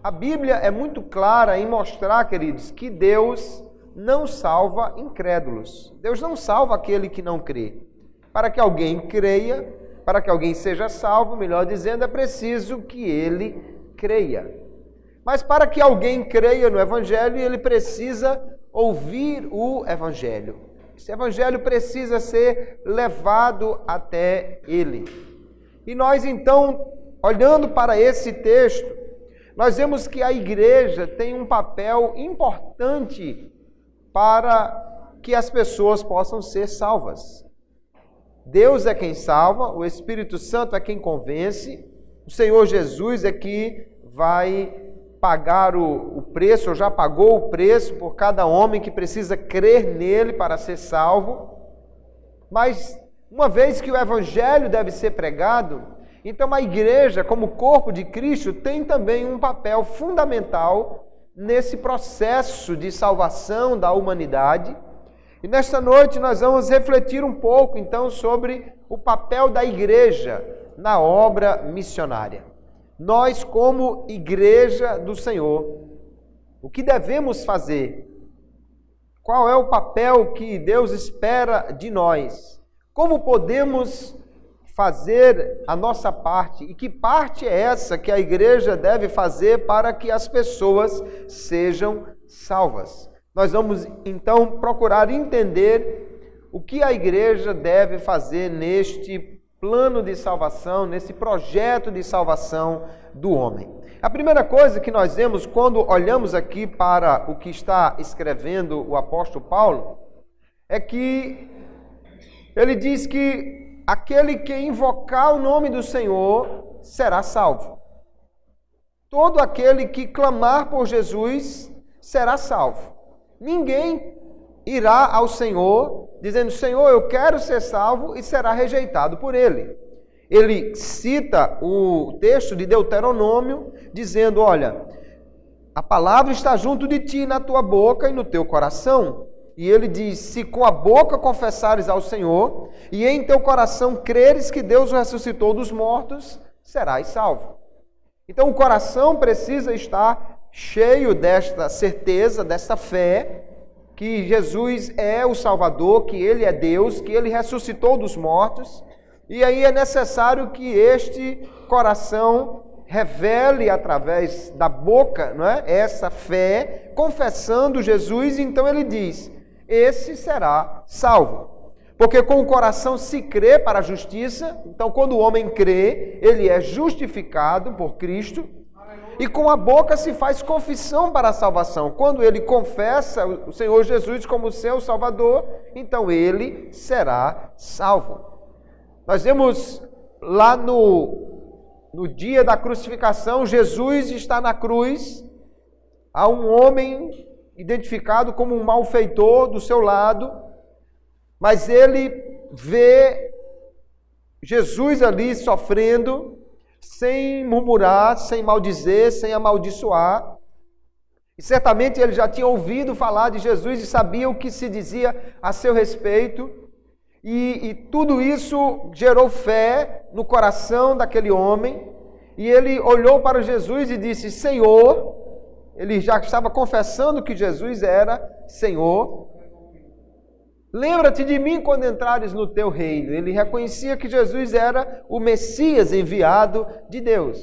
A Bíblia é muito clara em mostrar, queridos, que Deus não salva incrédulos. Deus não salva aquele que não crê. Para que alguém creia, para que alguém seja salvo, melhor dizendo, é preciso que ele creia. Mas para que alguém creia no Evangelho, ele precisa ouvir o Evangelho. Esse Evangelho precisa ser levado até ele. E nós, então, olhando para esse texto, nós vemos que a igreja tem um papel importante para que as pessoas possam ser salvas. Deus é quem salva, o Espírito Santo é quem convence, o Senhor Jesus é que vai pagar o preço, ou já pagou o preço por cada homem que precisa crer nele para ser salvo. Mas, uma vez que o Evangelho deve ser pregado, então a igreja, como corpo de Cristo, tem também um papel fundamental nesse processo de salvação da humanidade. E nesta noite nós vamos refletir um pouco, então, sobre o papel da igreja na obra missionária. Nós, como igreja do Senhor, o que devemos fazer? Qual é o papel que Deus espera de nós? Como podemos fazer a nossa parte? E que parte é essa que a igreja deve fazer para que as pessoas sejam salvas? Nós vamos, então, procurar entender o que a igreja deve fazer neste plano de salvação, nesse projeto de salvação do homem. A primeira coisa que nós vemos quando olhamos aqui para o que está escrevendo o apóstolo Paulo, é que ele diz que aquele que invocar o nome do Senhor será salvo. Todo aquele que clamar por Jesus será salvo. Ninguém irá ao Senhor dizendo, Senhor, eu quero ser salvo, e será rejeitado por ele. Ele cita o texto de Deuteronômio, dizendo, olha, a palavra está junto de ti, na tua boca e no teu coração. E ele diz, se com a boca confessares ao Senhor, e em teu coração creres que Deus o ressuscitou dos mortos, serás salvo. Então o coração precisa estar cheio desta certeza, desta fé, que Jesus é o Salvador, que Ele é Deus, que Ele ressuscitou dos mortos. E aí é necessário que este coração revele através da boca, não é? Essa fé, confessando Jesus. Então ele diz, esse será salvo. Porque com o coração se crê para a justiça. Então quando o homem crê, ele é justificado por Cristo. E com a boca se faz confissão para a salvação. Quando ele confessa o Senhor Jesus como seu Salvador, então ele será salvo. Nós vemos lá no dia da crucificação, Jesus está na cruz, há um homem identificado como um malfeitor do seu lado, mas ele vê Jesus ali sofrendo, sem murmurar, sem maldizer, sem amaldiçoar. E certamente ele já tinha ouvido falar de Jesus e sabia o que se dizia a seu respeito. E tudo isso gerou fé no coração daquele homem. E ele olhou para Jesus e disse, Senhor. Ele já estava confessando que Jesus era Senhor. Lembra-te de mim quando entrares no teu reino. Ele reconhecia que Jesus era o Messias enviado de Deus.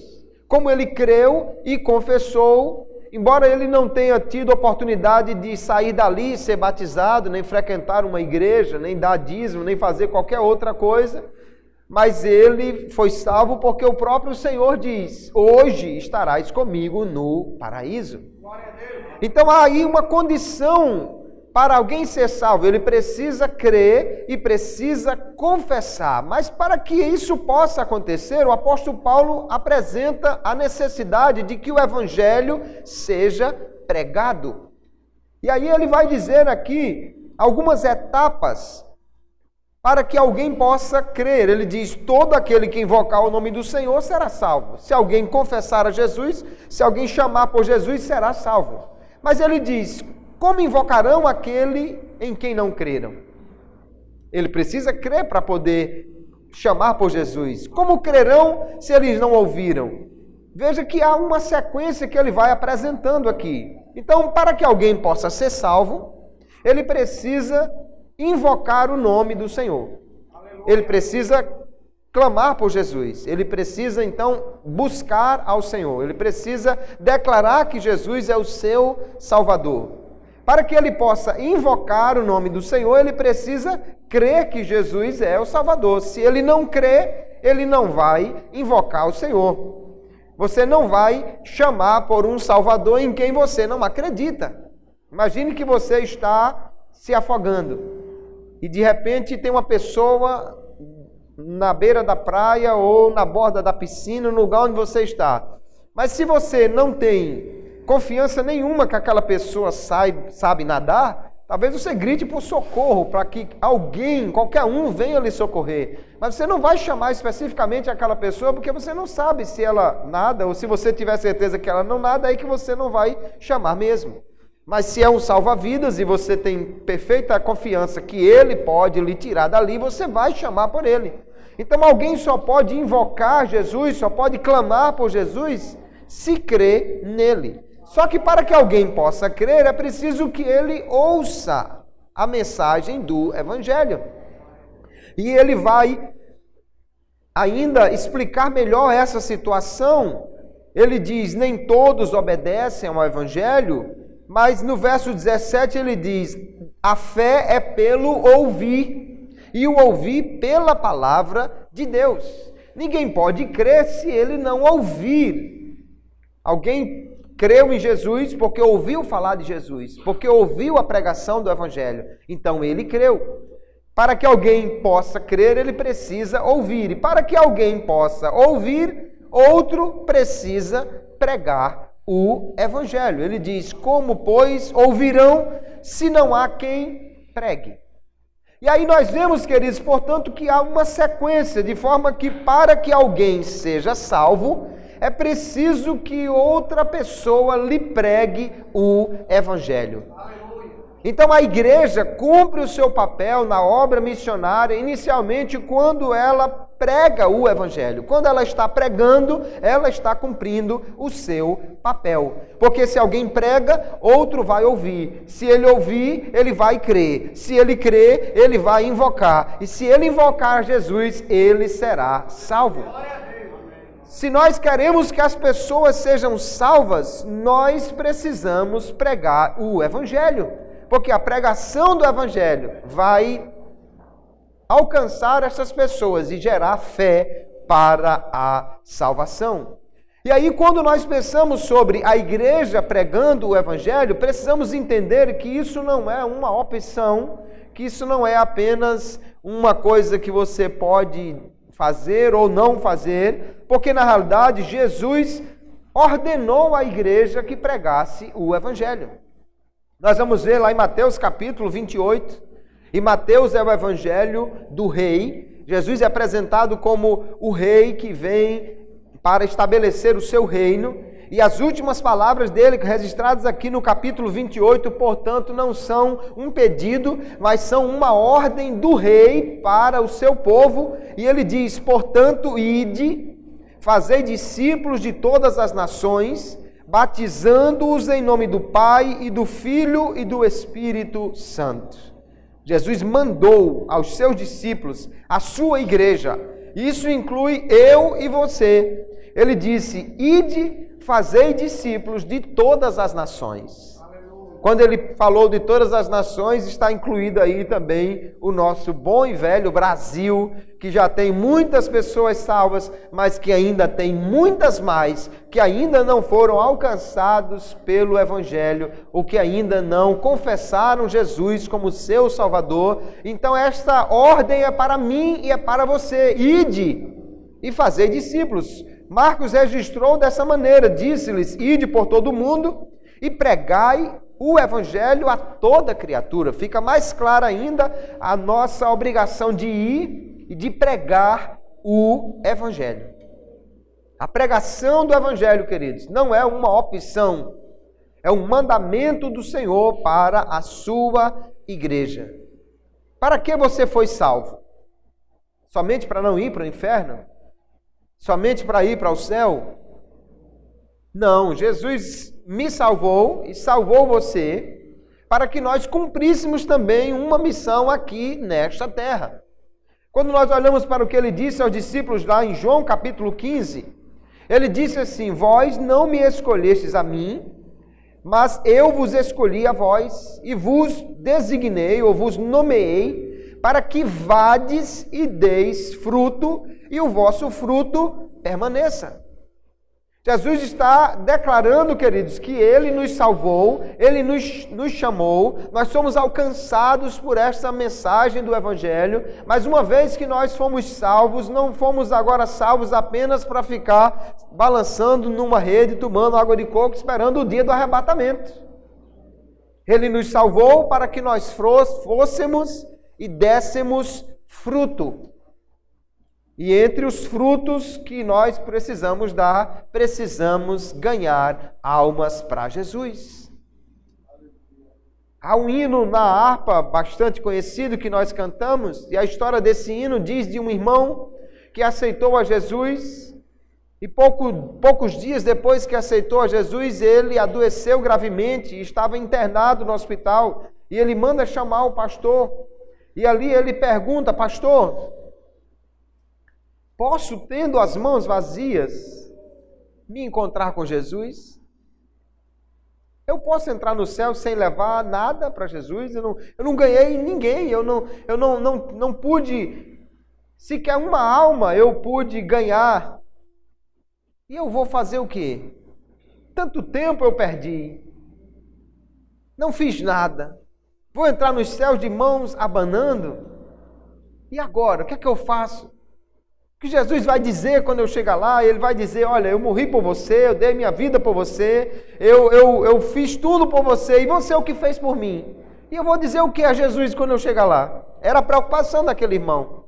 Como ele creu e confessou, embora ele não tenha tido oportunidade de sair dali, ser batizado, nem frequentar uma igreja, nem dar dízimo, nem fazer qualquer outra coisa, mas ele foi salvo porque o próprio Senhor diz, hoje estarás comigo no paraíso. Então há aí uma condição para alguém ser salvo, ele precisa crer e precisa confessar. Mas para que isso possa acontecer, o apóstolo Paulo apresenta a necessidade de que o evangelho seja pregado. E aí ele vai dizer aqui algumas etapas para que alguém possa crer. Ele diz, todo aquele que invocar o nome do Senhor será salvo. Se alguém confessar a Jesus, se alguém chamar por Jesus, será salvo. Mas ele diz, como invocarão aquele em quem não creram? Ele precisa crer para poder chamar por Jesus. Como crerão se eles não ouviram? Veja que há uma sequência que ele vai apresentando aqui. Então, para que alguém possa ser salvo, ele precisa invocar o nome do Senhor. Ele precisa clamar por Jesus. Ele precisa, então, buscar ao Senhor. Ele precisa declarar que Jesus é o seu Salvador. Para que ele possa invocar o nome do Senhor, ele precisa crer que Jesus é o Salvador. Se ele não crê, ele não vai invocar o Senhor. Você não vai chamar por um Salvador em quem você não acredita. Imagine que você está se afogando e de repente tem uma pessoa na beira da praia ou na borda da piscina, no lugar onde você está. Mas se você não tem confiança nenhuma que aquela pessoa sabe nadar, talvez você grite por socorro, para que alguém, qualquer um, venha lhe socorrer. Mas você não vai chamar especificamente aquela pessoa, porque você não sabe se ela nada, ou se você tiver certeza que ela não nada, aí que você não vai chamar mesmo. Mas se é um salva-vidas e você tem perfeita confiança que ele pode lhe tirar dali, você vai chamar por ele. Então alguém só pode invocar Jesus, só pode clamar por Jesus, se crê nele. Só que para que alguém possa crer, é preciso que ele ouça a mensagem do Evangelho. E ele vai ainda explicar melhor essa situação. Ele diz, nem todos obedecem ao Evangelho, mas no verso 17 ele diz, a fé é pelo ouvir, e o ouvir pela palavra de Deus. Ninguém pode crer se ele não ouvir. Alguém creu em Jesus porque ouviu falar de Jesus, porque ouviu a pregação do Evangelho. Então ele creu. Para que alguém possa crer, ele precisa ouvir. E para que alguém possa ouvir, outro precisa pregar o Evangelho. Ele diz, como, pois, ouvirão se não há quem pregue? E aí nós vemos, queridos, portanto, que há uma sequência, de forma que para que alguém seja salvo, é preciso que outra pessoa lhe pregue o Evangelho. Então a igreja cumpre o seu papel na obra missionária, inicialmente quando ela prega o Evangelho. Quando ela está pregando, ela está cumprindo o seu papel. Porque se alguém prega, outro vai ouvir. Se ele ouvir, ele vai crer. Se ele crer, ele vai invocar. E se ele invocar Jesus, ele será salvo. Se nós queremos que as pessoas sejam salvas, nós precisamos pregar o Evangelho. Porque a pregação do Evangelho vai alcançar essas pessoas e gerar fé para a salvação. E aí, quando nós pensamos sobre a igreja pregando o Evangelho, precisamos entender que isso não é uma opção, que isso não é apenas uma coisa que você pode fazer ou não fazer, porque na realidade Jesus ordenou à igreja que pregasse o Evangelho. Nós vamos ver lá em Mateus capítulo 28, e Mateus é o Evangelho do rei. Jesus é apresentado como o rei que vem para estabelecer o seu reino, e as últimas palavras dele, registradas aqui no capítulo 28, portanto, não são um pedido, mas são uma ordem do rei para o seu povo, e ele diz, portanto, ide, fazei discípulos de todas as nações, batizando-os em nome do Pai e do Filho e do Espírito Santo. Jesus mandou aos seus discípulos, a sua igreja, isso inclui eu e você. Ele disse, ide, fazei discípulos de todas as nações. Quando ele falou de todas as nações, está incluído aí também o nosso bom e velho Brasil, que já tem muitas pessoas salvas, mas que ainda tem muitas mais, que ainda não foram alcançados pelo Evangelho, ou que ainda não confessaram Jesus como seu Salvador. Então esta ordem é para mim e é para você. Ide e fazei discípulos. Marcos registrou dessa maneira, disse-lhes, ide por todo o mundo e pregai o Evangelho a toda criatura. Fica mais clara ainda a nossa obrigação de ir e de pregar o Evangelho. A pregação do Evangelho, queridos, não é uma opção, é um mandamento do Senhor para a sua igreja. Para que você foi salvo? Somente para não ir para o inferno? Somente para ir para o céu? Não, Jesus me salvou e salvou você para que nós cumpríssemos também uma missão aqui nesta terra. Quando nós olhamos para o que ele disse aos discípulos lá em João capítulo 15, ele disse assim: vós não me escolhestes a mim, mas eu vos escolhi a vós e vos designei ou vos nomeei para que vades e deis fruto e o vosso fruto permaneça. Jesus está declarando, queridos, que Ele nos salvou, Ele nos chamou, nós somos alcançados por esta mensagem do Evangelho, mas uma vez que nós fomos salvos, não fomos agora salvos apenas para ficar balançando numa rede, tomando água de coco, esperando o dia do arrebatamento. Ele nos salvou para que nós fôssemos e dessemos fruto. E entre os frutos que nós precisamos dar, precisamos ganhar almas para Jesus. Há um hino na harpa bastante conhecido que nós cantamos, e a história desse hino diz de um irmão que aceitou a Jesus, e poucos dias depois que aceitou a Jesus, ele adoeceu gravemente e estava internado no hospital, e ele manda chamar o pastor, e ali ele pergunta: pastor, posso, tendo as mãos vazias, me encontrar com Jesus? Eu posso entrar no céu sem levar nada para Jesus? Eu não ganhei ninguém, eu não pude, sequer uma alma eu pude ganhar. E eu vou fazer o quê? Tanto tempo eu perdi, não fiz nada, vou entrar nos céus de mãos abanando? E agora, o que é que eu faço? O que Jesus vai dizer quando eu chegar lá? Ele vai dizer: olha, eu morri por você, eu dei minha vida por você, eu fiz tudo por você, e você o que fez por mim? E eu vou dizer o que a Jesus quando eu chegar lá? Era a preocupação daquele irmão.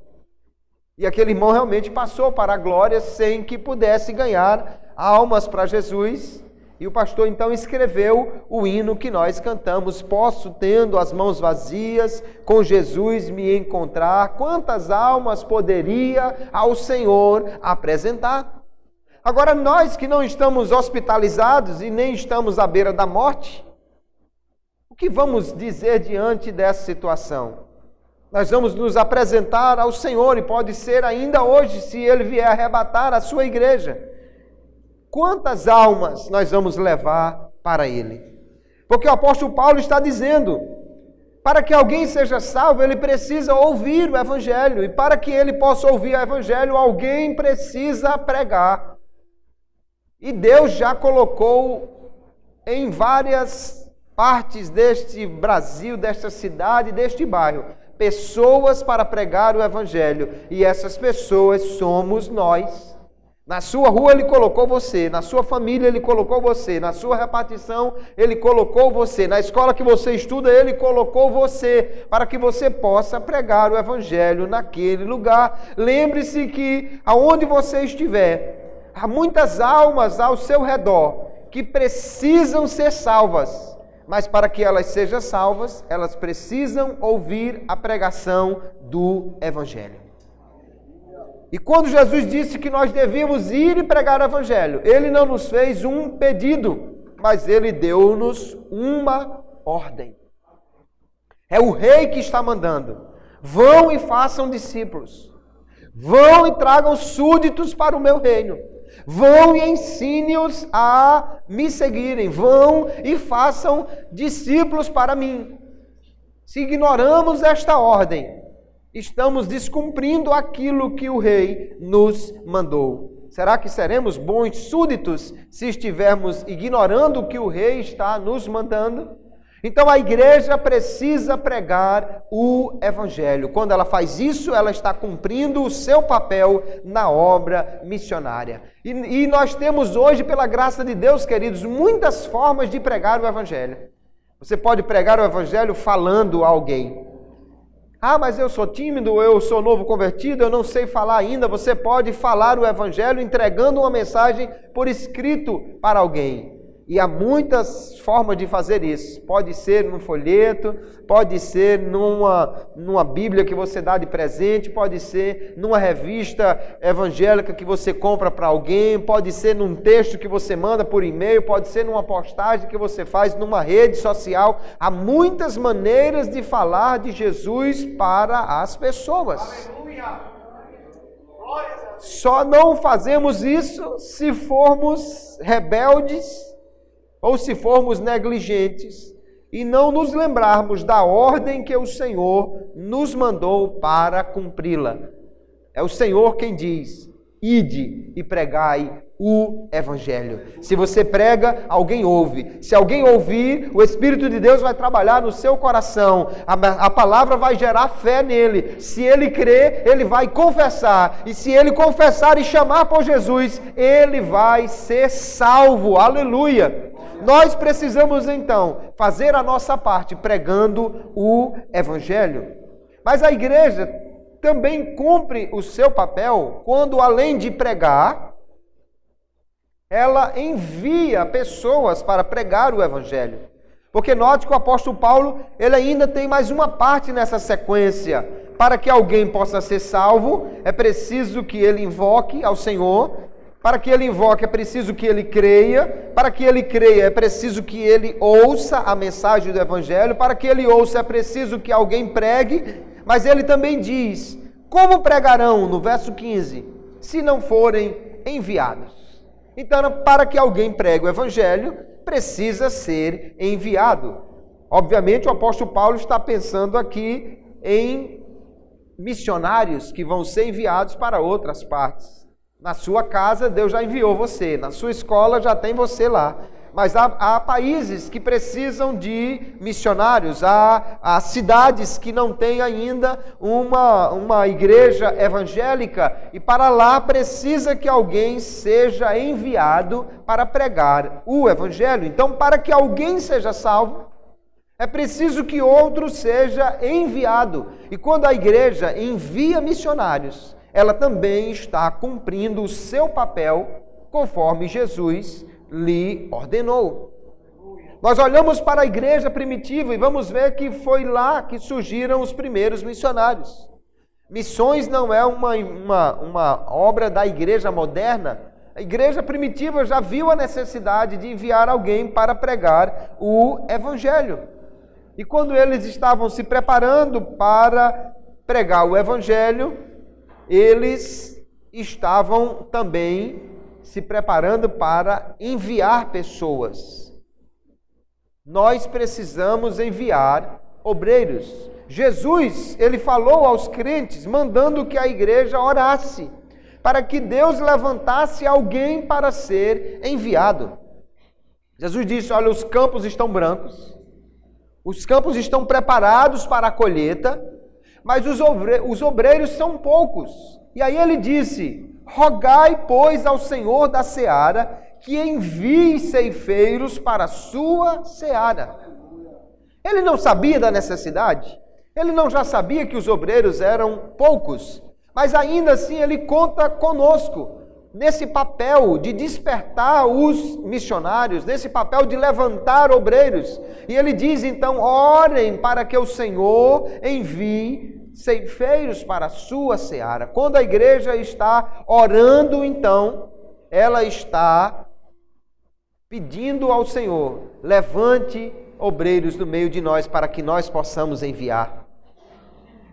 E aquele irmão realmente passou para a glória sem que pudesse ganhar almas para Jesus. E o pastor então escreveu o hino que nós cantamos: posso, tendo as mãos vazias, com Jesus me encontrar, quantas almas poderia ao Senhor apresentar? Agora, nós que não estamos hospitalizados e nem estamos à beira da morte, o que vamos dizer diante dessa situação? Nós vamos nos apresentar ao Senhor, e pode ser ainda hoje, se Ele vier arrebatar a sua igreja. Quantas almas nós vamos levar para Ele? Porque o apóstolo Paulo está dizendo: para que alguém seja salvo, ele precisa ouvir o Evangelho. E para que ele possa ouvir o Evangelho, alguém precisa pregar. E Deus já colocou em várias partes deste Brasil, desta cidade, deste bairro, pessoas para pregar o Evangelho. E essas pessoas somos nós. Na sua rua Ele colocou você, na sua família Ele colocou você, na sua repartição Ele colocou você, na escola que você estuda Ele colocou você, para que você possa pregar o Evangelho naquele lugar. Lembre-se que aonde você estiver, há muitas almas ao seu redor que precisam ser salvas, mas para que elas sejam salvas, elas precisam ouvir a pregação do Evangelho. E quando Jesus disse que nós devíamos ir e pregar o Evangelho, Ele não nos fez um pedido, mas Ele deu-nos uma ordem. É o Rei que está mandando: vão e façam discípulos, vão e tragam súditos para o meu reino, vão e ensine-os a me seguirem, vão e façam discípulos para mim. Se ignoramos esta ordem, estamos descumprindo aquilo que o Rei nos mandou. Será que seremos bons súditos se estivermos ignorando o que o Rei está nos mandando? Então a igreja precisa pregar o Evangelho. Quando ela faz isso, ela está cumprindo o seu papel na obra missionária. E nós temos hoje, pela graça de Deus, queridos, muitas formas de pregar o Evangelho. Você pode pregar o Evangelho falando a alguém. Ah, mas eu sou tímido, eu sou novo convertido, eu não sei falar ainda. Você pode falar o Evangelho entregando uma mensagem por escrito para alguém. E há muitas formas de fazer isso. Pode ser num folheto, pode ser numa Bíblia que você dá de presente, pode ser numa revista evangélica que você compra para alguém, pode ser num texto que você manda por e-mail, pode ser numa postagem que você faz numa rede social. Há muitas maneiras de falar de Jesus para as pessoas. Aleluia! Só não fazemos isso se formos rebeldes ou se formos negligentes e não nos lembrarmos da ordem que o Senhor nos mandou para cumpri-la. É o Senhor quem diz: ide e pregai o Evangelho. Se você prega, alguém ouve. Se alguém ouvir, o Espírito de Deus vai trabalhar no seu coração. A palavra vai gerar fé nele. Se ele crer, ele vai confessar. E se ele confessar e chamar por Jesus, ele vai ser salvo. Aleluia! Nós precisamos então fazer a nossa parte pregando o Evangelho. Mas a igreja também cumpre o seu papel quando, além de pregar, ela envia pessoas para pregar o Evangelho. Porque note que o apóstolo Paulo, ele ainda tem mais uma parte nessa sequência. Para que alguém possa ser salvo, é preciso que ele invoque ao Senhor. Para que ele invoque, é preciso que ele creia. Para que ele creia, é preciso que ele ouça a mensagem do Evangelho. Para que ele ouça, é preciso que alguém pregue. Mas ele também diz: como pregarão, no verso 15, se não forem enviados? Então, para que alguém pregue o Evangelho, precisa ser enviado. Obviamente, o apóstolo Paulo está pensando aqui em missionários que vão ser enviados para outras partes. Na sua casa, Deus já enviou você. Na sua escola, já tem você lá. Mas há países que precisam de missionários. Há cidades que não têm ainda uma igreja evangélica. E para lá precisa que alguém seja enviado para pregar o Evangelho. Então, para que alguém seja salvo, é preciso que outro seja enviado. E quando a igreja envia missionários, ela também está cumprindo o seu papel conforme Jesus lhe ordenou. Nós olhamos para a igreja primitiva e vamos ver que foi lá que surgiram os primeiros missionários. Missões não é uma obra da igreja moderna. A igreja primitiva já viu a necessidade de enviar alguém para pregar o Evangelho. E quando eles estavam se preparando para pregar o Evangelho, eles estavam também se preparando para enviar pessoas. Nós precisamos enviar obreiros. Jesus, ele falou aos crentes, mandando que a igreja orasse, para que Deus levantasse alguém para ser enviado. Jesus disse: olha, os campos estão brancos, os campos estão preparados para a colheita, mas os obreiros são poucos. E aí ele disse: rogai, pois, ao Senhor da seara que envie ceifeiros para a sua seara. Ele não sabia da necessidade? Ele não já sabia que os obreiros eram poucos? Mas ainda assim ele conta conosco nesse papel de despertar os missionários, nesse papel de levantar obreiros. E ele diz então: orem para que o Senhor envie ceifeiros para a sua seara. Quando a igreja está orando, então, ela está pedindo ao Senhor: levante obreiros no meio de nós para que nós possamos enviar.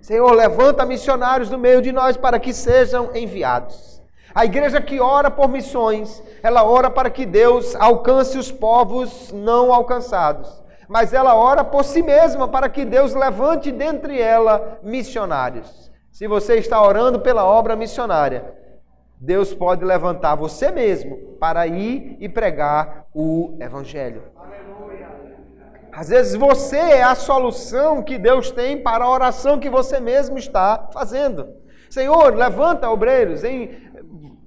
Senhor, levanta missionários no meio de nós para que sejam enviados. A igreja que ora por missões, ela ora para que Deus alcance os povos não alcançados. Mas ela ora por si mesma, para que Deus levante dentre ela missionários. Se você está orando pela obra missionária, Deus pode levantar você mesmo para ir e pregar o Evangelho. Aleluia. Às vezes você é a solução que Deus tem para a oração que você mesmo está fazendo. Senhor, levanta obreiros,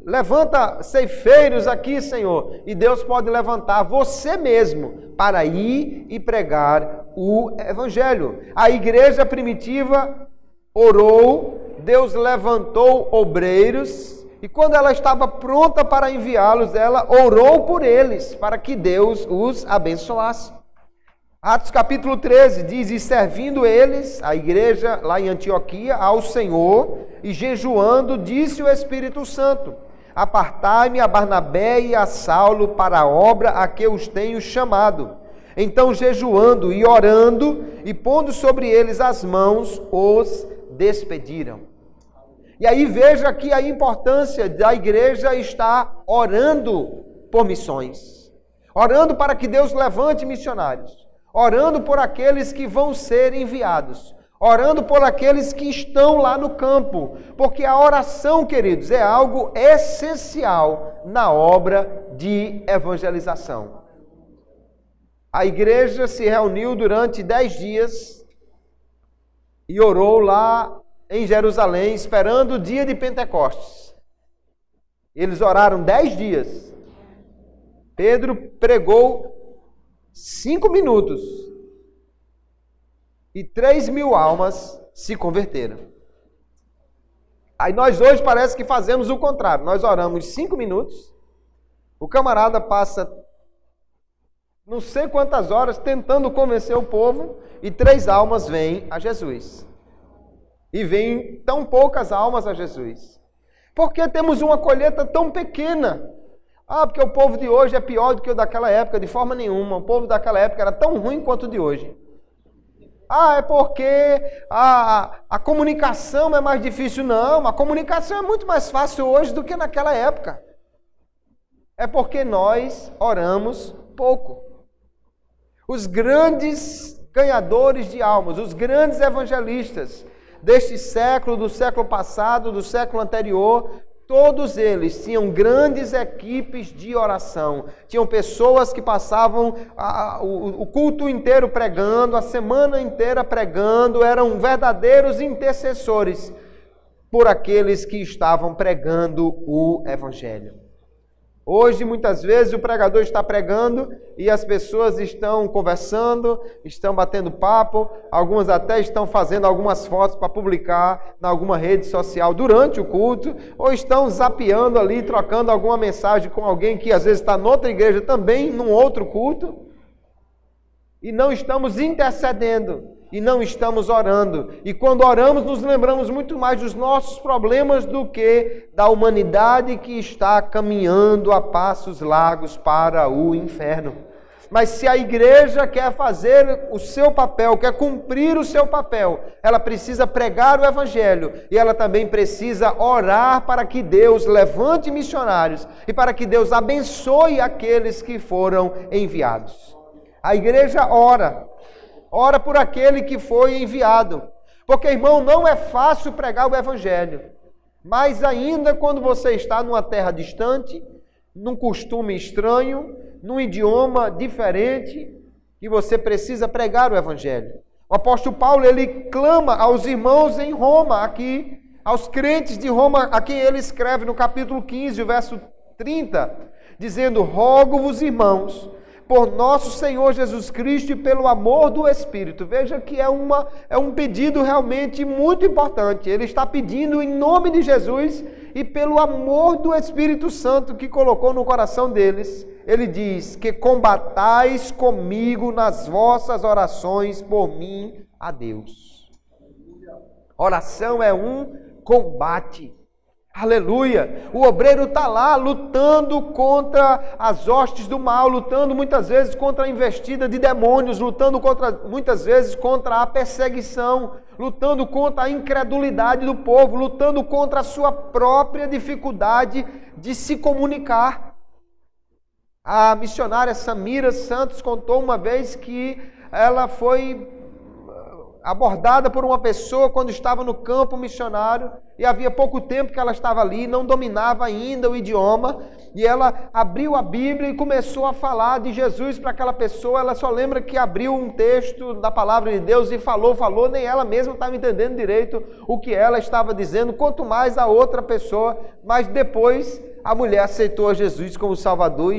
levanta ceifeiros aqui, Senhor. E Deus pode levantar você mesmo para ir e pregar o Evangelho. A igreja primitiva orou, Deus levantou obreiros. E E quando ela estava pronta para enviá-los, ela orou por eles, para que Deus os abençoasse. Atos capítulo 13 diz: e servindo eles, a igreja lá em Antioquia, ao Senhor, e jejuando, disse o Espírito Santo: apartai-me a Barnabé e a Saulo para a obra a que os tenho chamado. Então, jejuando e orando, e pondo sobre eles as mãos, os despediram. E aí veja aqui a importância da igreja estar orando por missões, orando para que Deus levante missionários, orando por aqueles que vão ser enviados, orando por aqueles que estão lá no campo, porque a oração, queridos, é algo essencial na obra de evangelização. A igreja se reuniu durante 10 dias e orou lá em Jerusalém, esperando o dia de Pentecostes. Eles oraram 10 dias. Pedro pregou 5 minutos e 3.000 almas se converteram. Aí nós hoje parece que fazemos o contrário. Nós oramos 5 minutos, o camarada passa não sei quantas horas tentando convencer o povo e 3 almas vêm a Jesus. E vêm tão poucas almas a Jesus. Por que temos uma colheita tão pequena? Porque o povo de hoje é pior do que o daquela época, de forma nenhuma. O povo daquela época era tão ruim quanto o de hoje. É porque a comunicação é mais difícil. Não, a comunicação é muito mais fácil hoje do que naquela época. É porque nós oramos pouco. Os grandes ganhadores de almas, os grandes evangelistas deste século, do século passado, do século anterior, todos eles tinham grandes equipes de oração. Tinham pessoas que passavam o culto inteiro pregando, a semana inteira pregando, eram verdadeiros intercessores por aqueles que estavam pregando o Evangelho. Hoje, muitas vezes, o pregador está pregando e as pessoas estão conversando, estão batendo papo, algumas até estão fazendo algumas fotos para publicar em alguma rede social durante o culto, ou estão zapeando ali, trocando alguma mensagem com alguém que às vezes está noutra igreja também, num outro culto, e não estamos intercedendo. E não estamos orando. E quando oramos, nos lembramos muito mais dos nossos problemas do que da humanidade que está caminhando a passos largos para o inferno. Mas se a igreja quer fazer o seu papel, quer cumprir o seu papel, ela precisa pregar o Evangelho e ela também precisa orar para que Deus levante missionários e para que Deus abençoe aqueles que foram enviados. A igreja ora por aquele que foi enviado. Porque, irmão, não é fácil pregar o Evangelho. Mas ainda quando você está numa terra distante, num costume estranho, num idioma diferente, que você precisa pregar o Evangelho. O apóstolo Paulo, ele clama aos irmãos em Roma, aqui, aos crentes de Roma, a quem ele escreve no capítulo 15, verso 30, dizendo: rogo-vos, irmãos, por nosso Senhor Jesus Cristo e pelo amor do Espírito. Veja que é um pedido realmente muito importante. Ele está pedindo em nome de Jesus e pelo amor do Espírito Santo que colocou no coração deles. Ele diz que combatais comigo nas vossas orações por mim a Deus. Oração é um combate. Aleluia! O obreiro está lá lutando contra as hostes do mal, lutando muitas vezes contra a investida de demônios, lutando muitas vezes contra a perseguição, lutando contra a incredulidade do povo, lutando contra a sua própria dificuldade de se comunicar. A missionária Samira Santos contou uma vez que ela foi abordada por uma pessoa quando estava no campo missionário e havia pouco tempo que ela estava ali, não dominava ainda o idioma, e ela abriu a Bíblia e começou a falar de Jesus para aquela pessoa. Ela só lembra que abriu um texto da palavra de Deus e falou, nem ela mesma estava entendendo direito o que ela estava dizendo, quanto mais a outra pessoa. Mas depois a mulher aceitou a Jesus como Salvador e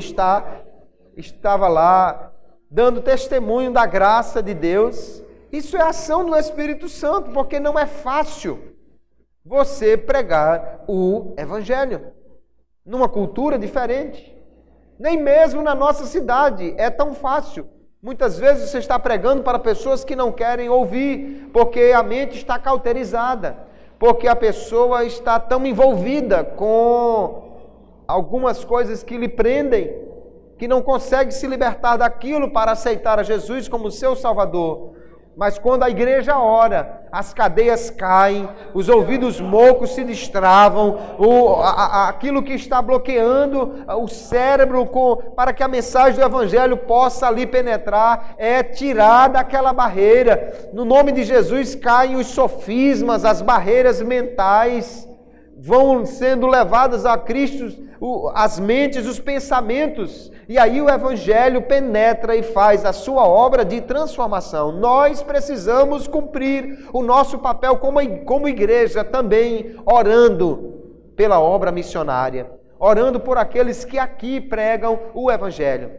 estava lá dando testemunho da graça de Deus. Isso é ação do Espírito Santo, porque não é fácil você pregar o Evangelho. numa cultura diferente. Nem mesmo na nossa cidade é tão fácil. Muitas vezes você está pregando para pessoas que não querem ouvir, porque a mente está cauterizada, porque a pessoa está tão envolvida com algumas coisas que lhe prendem, que não consegue se libertar daquilo para aceitar a Jesus como seu Salvador. Mas quando a igreja ora, as cadeias caem, os ouvidos mocos se destravam, aquilo que está bloqueando o cérebro para que a mensagem do Evangelho possa ali penetrar, é tirada aquela barreira. No nome de Jesus caem os sofismas, as barreiras mentais, vão sendo levadas a Cristo, as mentes, os pensamentos, e aí o Evangelho penetra e faz a sua obra de transformação. Nós precisamos cumprir o nosso papel como igreja também, orando pela obra missionária, orando por aqueles que aqui pregam o Evangelho.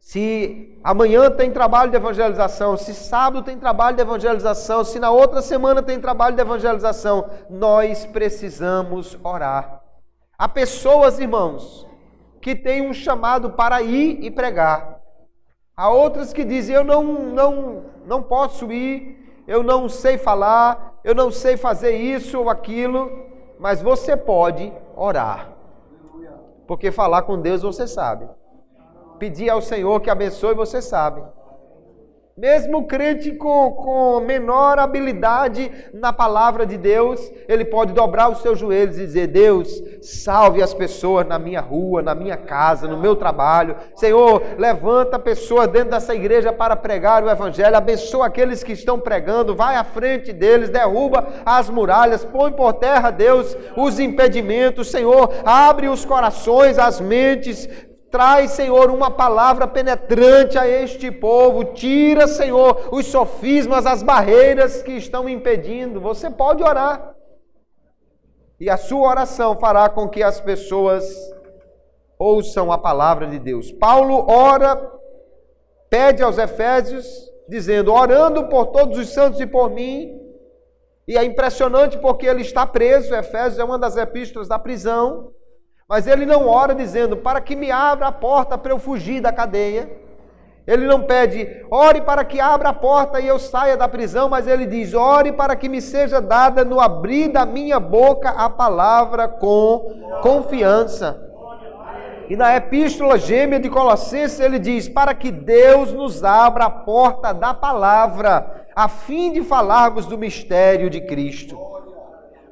Se amanhã tem trabalho de evangelização, se sábado tem trabalho de evangelização, se na outra semana tem trabalho de evangelização, nós precisamos orar. Há pessoas, irmãos, que têm um chamado para ir e pregar. Há outras que dizem, eu não posso ir, eu não sei falar, eu não sei fazer isso ou aquilo, mas você pode orar. Porque falar com Deus você sabe. Pedir ao Senhor que abençoe, você sabe. Mesmo o crente com menor habilidade na palavra de Deus, ele pode dobrar os seus joelhos e dizer, Deus, salve as pessoas na minha rua, na minha casa, no meu trabalho. Senhor, levanta pessoas dentro dessa igreja para pregar o Evangelho, abençoa aqueles que estão pregando, vai à frente deles, derruba as muralhas, põe por terra, Deus, os impedimentos. Senhor, abre os corações, as mentes, traz, Senhor, uma palavra penetrante a este povo. Tira, Senhor, os sofismas, as barreiras que estão impedindo. Você pode orar. E a sua oração fará com que as pessoas ouçam a palavra de Deus. Paulo ora, pede aos Efésios, dizendo, orando por todos os santos e por mim. E é impressionante porque ele está preso. Efésios é uma das epístolas da prisão. Mas ele não ora dizendo, para que me abra a porta para eu fugir da cadeia. Ele não pede, ore para que abra a porta e eu saia da prisão, mas ele diz, ore para que me seja dada no abrir da minha boca a palavra com confiança. E na epístola gêmea de Colossenses ele diz, para que Deus nos abra a porta da palavra, a fim de falarmos do mistério de Cristo.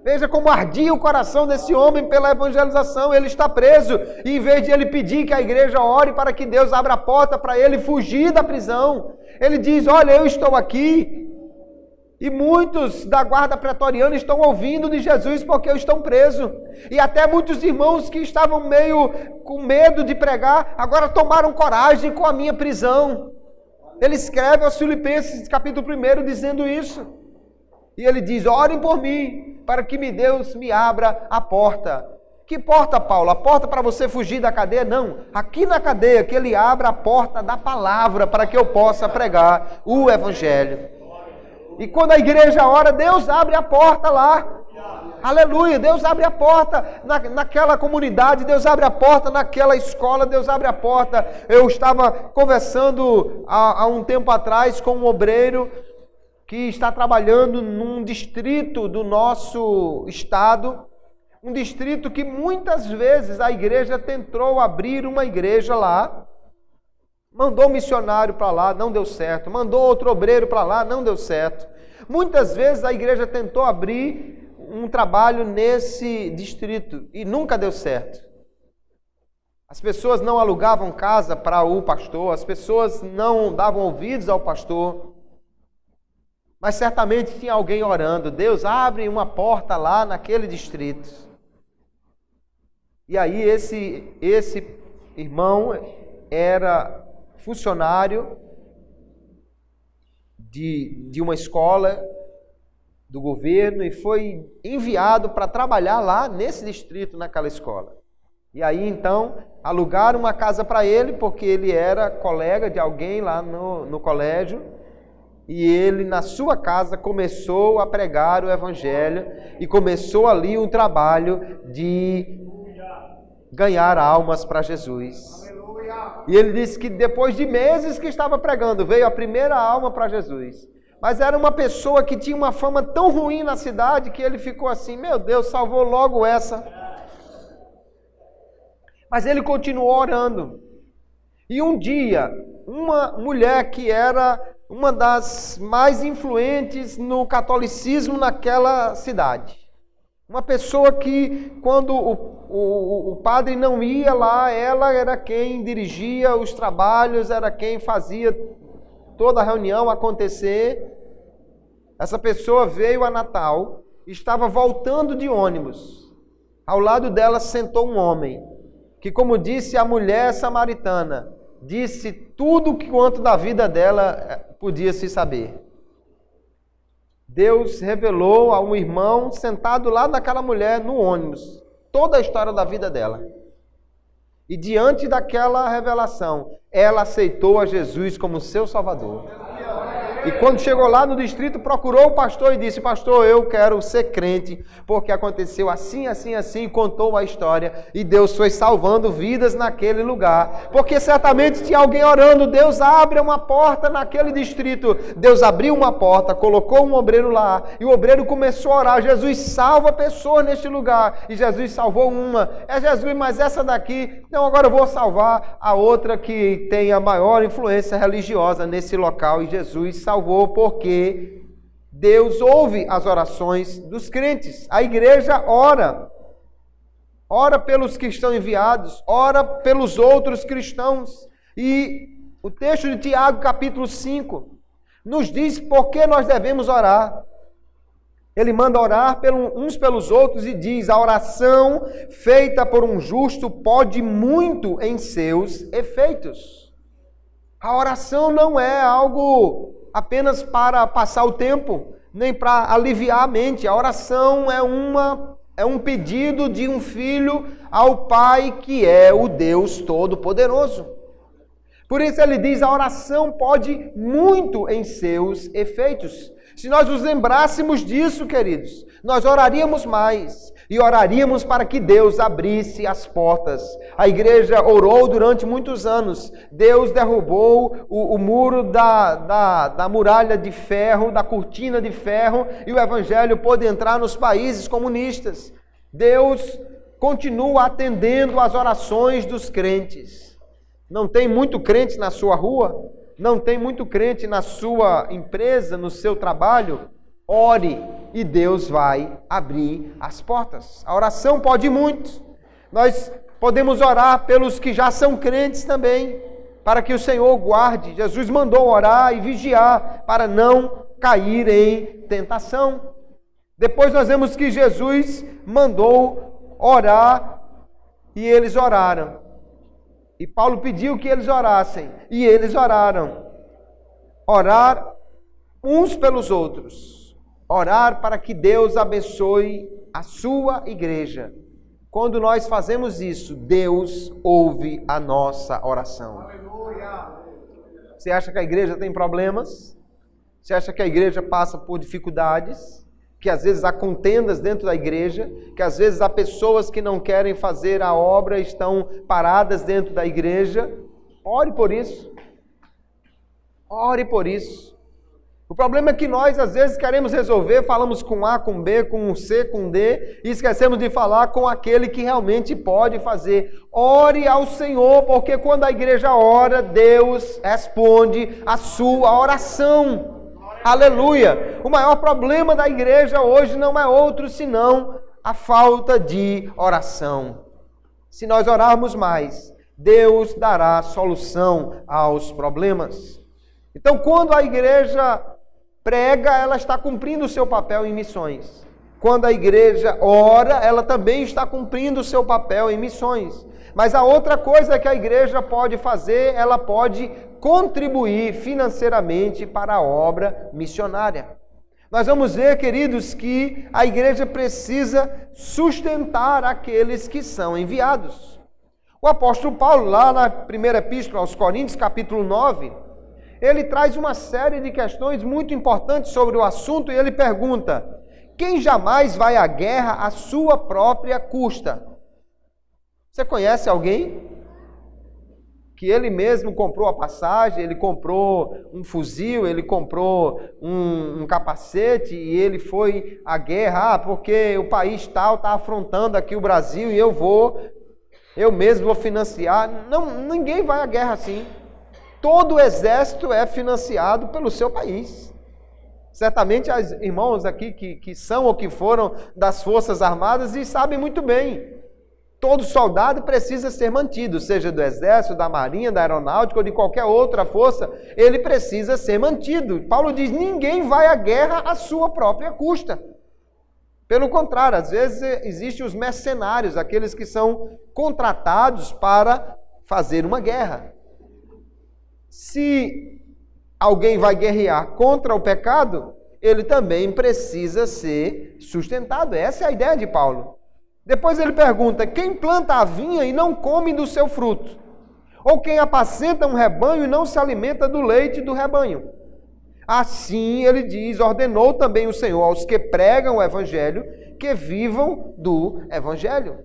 Veja como ardia o coração desse homem pela evangelização. Ele está preso. E em vez de ele pedir que a igreja ore para que Deus abra a porta para ele fugir da prisão, ele diz, olha, eu estou aqui. E muitos da guarda pretoriana estão ouvindo de Jesus porque estão presos. E até muitos irmãos que estavam meio com medo de pregar, agora tomaram coragem com a minha prisão. Ele escreve aos Filipenses, capítulo 1, dizendo isso. E ele diz, orem por mim, para que Deus me abra a porta. Que porta, Paulo? A porta para você fugir da cadeia? Não. Aqui na cadeia, que ele abra a porta da palavra, para que eu possa pregar o Evangelho. E quando a igreja ora, Deus abre a porta lá. Aleluia, Deus abre a porta naquela comunidade, Deus abre a porta naquela escola, Deus abre a porta. Eu estava conversando há um tempo atrás com um obreiro que está trabalhando num distrito do nosso estado, um distrito que muitas vezes a igreja tentou abrir uma igreja lá, mandou um missionário para lá, não deu certo, mandou outro obreiro para lá, não deu certo. Muitas vezes a igreja tentou abrir um trabalho nesse distrito e nunca deu certo. As pessoas não alugavam casa para o pastor, as pessoas não davam ouvidos ao pastor. Mas certamente tinha alguém orando, Deus abre uma porta lá naquele distrito. E aí esse irmão era funcionário de uma escola do governo e foi enviado para trabalhar lá nesse distrito, naquela escola. E aí então alugaram uma casa para ele, porque ele era colega de alguém lá no colégio. E ele, na sua casa, começou a pregar o Evangelho e começou ali um trabalho de ganhar almas para Jesus. E ele disse que depois de meses que estava pregando, veio a primeira alma para Jesus. Mas era uma pessoa que tinha uma fama tão ruim na cidade que ele ficou assim, meu Deus, salvou logo essa. Mas ele continuou orando. E um dia, uma mulher que era uma das mais influentes no catolicismo naquela cidade, uma pessoa que, quando o padre não ia lá, ela era quem dirigia os trabalhos, era quem fazia toda a reunião acontecer. Essa pessoa veio a Natal, estava voltando de ônibus. Ao lado dela sentou um homem, que, como disse a mulher samaritana, disse tudo quanto da vida dela podia se saber. Deus revelou a um irmão sentado lá naquela mulher no ônibus toda a história da vida dela. E diante daquela revelação, ela aceitou a Jesus como seu Salvador. E quando chegou lá no distrito, procurou o pastor e disse, pastor, eu quero ser crente, porque aconteceu assim, assim, assim, e contou a história. E Deus foi salvando vidas naquele lugar. Porque certamente tinha alguém orando, Deus abre uma porta naquele distrito. Deus abriu uma porta, colocou um obreiro lá, e o obreiro começou a orar, Jesus salva pessoas neste lugar. E Jesus salvou uma. É Jesus, mas essa daqui, não, agora eu vou salvar a outra que tem a maior influência religiosa nesse local. E Jesus salvou porque Deus ouve as orações dos crentes. A igreja ora pelos que estão enviados, ora pelos outros cristãos. E o texto de Tiago, capítulo 5, nos diz por que nós devemos orar. Ele manda orar uns pelos outros e diz, a oração feita por um justo pode muito em seus efeitos. A oração não é algo apenas para passar o tempo, nem para aliviar a mente. A oração é um pedido de um filho ao Pai, que é o Deus Todo-Poderoso. Por isso ele diz, a oração pode muito em seus efeitos. Se nós nos lembrássemos disso, queridos, nós oraríamos mais. E oraríamos para que Deus abrisse as portas. A igreja orou durante muitos anos. Deus derrubou o muro da muralha de ferro, da cortina de ferro, e o evangelho pôde entrar nos países comunistas. Deus continua atendendo às orações dos crentes. Não tem muito crente na sua rua? Não tem muito crente na sua empresa, no seu trabalho? Ore e Deus vai abrir as portas. A oração pode muito. Nós podemos orar pelos que já são crentes também, para que o Senhor guarde. Jesus mandou orar e vigiar para não cair em tentação. Depois nós vemos que Jesus mandou orar e eles oraram. E Paulo pediu que eles orassem e eles oraram. Orar uns pelos outros. Orar para que Deus abençoe a sua igreja. Quando nós fazemos isso, Deus ouve a nossa oração. Aleluia. Você acha que a igreja tem problemas? Você acha que a igreja passa por dificuldades? Que às vezes há contendas dentro da igreja? Que às vezes há pessoas que não querem fazer a obra, estão paradas dentro da igreja? Ore por isso. Ore por isso. O problema é que nós, às vezes, queremos resolver, falamos com A, com B, com C, com D, e esquecemos de falar com aquele que realmente pode fazer. Ore ao Senhor, porque quando a igreja ora, Deus responde a sua oração. Aleluia! O maior problema da igreja hoje não é outro senão a falta de oração. Se nós orarmos mais, Deus dará solução aos problemas. Então, quando a igreja prega, ela está cumprindo o seu papel em missões. Quando a igreja ora, ela também está cumprindo o seu papel em missões. Mas a outra coisa que a igreja pode fazer, ela pode contribuir financeiramente para a obra missionária. Nós vamos ver, queridos, que a igreja precisa sustentar aqueles que são enviados. O apóstolo Paulo, lá na primeira epístola aos Coríntios, capítulo 9, ele traz uma série de questões muito importantes sobre o assunto e ele pergunta: quem jamais vai à guerra à sua própria custa? Você conhece alguém que ele mesmo comprou a passagem, ele comprou um fuzil, ele comprou um capacete e ele foi à guerra, porque o país tal está afrontando aqui o Brasil e eu mesmo vou financiar? Não, ninguém vai à guerra assim. Todo o exército é financiado pelo seu país. Certamente os irmãos aqui que são ou que foram das Forças Armadas e sabem muito bem. Todo soldado precisa ser mantido, seja do Exército, da Marinha, da Aeronáutica ou de qualquer outra força, ele precisa ser mantido. Paulo diz, ninguém vai à guerra à sua própria custa. Pelo contrário, às vezes existem os mercenários, aqueles que são contratados para fazer uma guerra. Se alguém vai guerrear contra o pecado, ele também precisa ser sustentado. Essa é a ideia de Paulo. Depois ele pergunta, quem planta a vinha e não come do seu fruto? Ou quem apacenta um rebanho e não se alimenta do leite do rebanho? Assim, ele diz, ordenou também o Senhor aos que pregam o evangelho, que vivam do evangelho.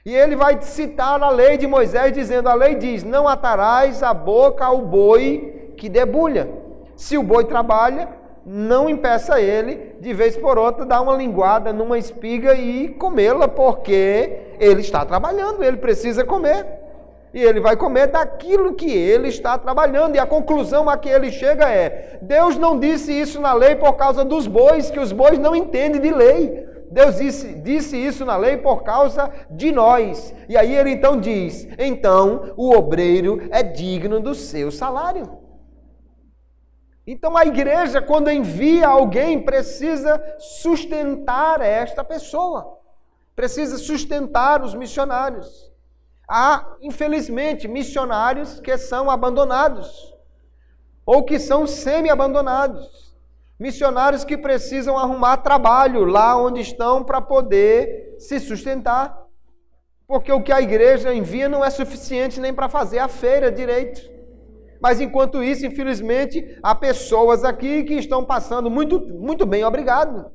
E ele vai citar a lei de Moisés, dizendo, a lei diz, não atarás a boca ao boi que debulha. Se o boi trabalha, não impeça ele, de vez por outra, dar uma linguada numa espiga e comê-la, porque ele está trabalhando, ele precisa comer. E ele vai comer daquilo que ele está trabalhando. E a conclusão a que ele chega é, Deus não disse isso na lei por causa dos bois, que os bois não entendem de lei. Deus disse isso na lei por causa de nós. E aí ele então diz, então o obreiro é digno do seu salário. Então a igreja, quando envia alguém, precisa sustentar esta pessoa. Precisa sustentar os missionários. Há, infelizmente, missionários que são abandonados. Ou que são semi-abandonados. Missionários que precisam arrumar trabalho lá onde estão para poder se sustentar. Porque o que a igreja envia não é suficiente nem para fazer a feira direito. Mas enquanto isso, infelizmente, há pessoas aqui que estão passando muito bem, obrigado.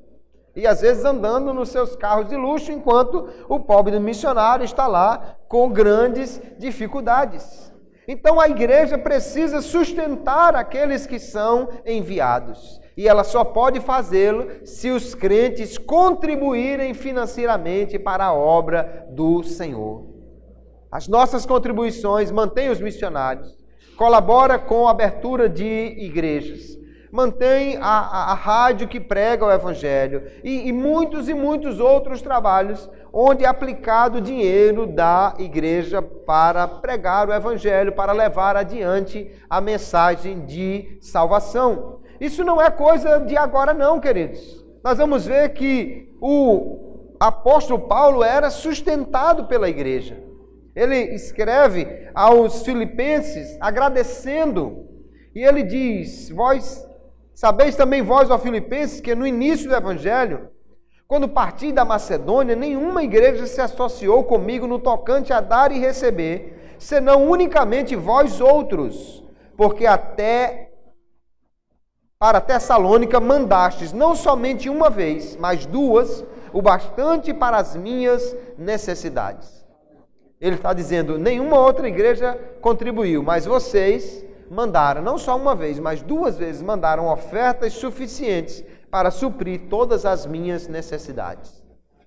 E às vezes andando nos seus carros de luxo, enquanto o pobre missionário está lá com grandes dificuldades. Então a igreja precisa sustentar aqueles que são enviados. E ela só pode fazê-lo se os crentes contribuírem financeiramente para a obra do Senhor. As nossas contribuições mantêm os missionários. Colabora com a abertura de igrejas, mantém a rádio que prega o Evangelho e muitos outros trabalhos onde é aplicado o dinheiro da igreja para pregar o Evangelho, para levar adiante a mensagem de salvação. Isso não é coisa de agora não, queridos. Nós vamos ver que o apóstolo Paulo era sustentado pela igreja. Ele escreve aos filipenses agradecendo, e ele diz, sabeis também vós, ó filipenses, que no início do evangelho, quando parti da Macedônia, nenhuma igreja se associou comigo no tocante a dar e receber, senão unicamente vós outros, porque até para Tessalônica mandastes, não somente uma vez, mas duas, o bastante para as minhas necessidades. Ele está dizendo, nenhuma outra igreja contribuiu, mas vocês mandaram, não só uma vez, mas duas vezes mandaram ofertas suficientes para suprir todas as minhas necessidades.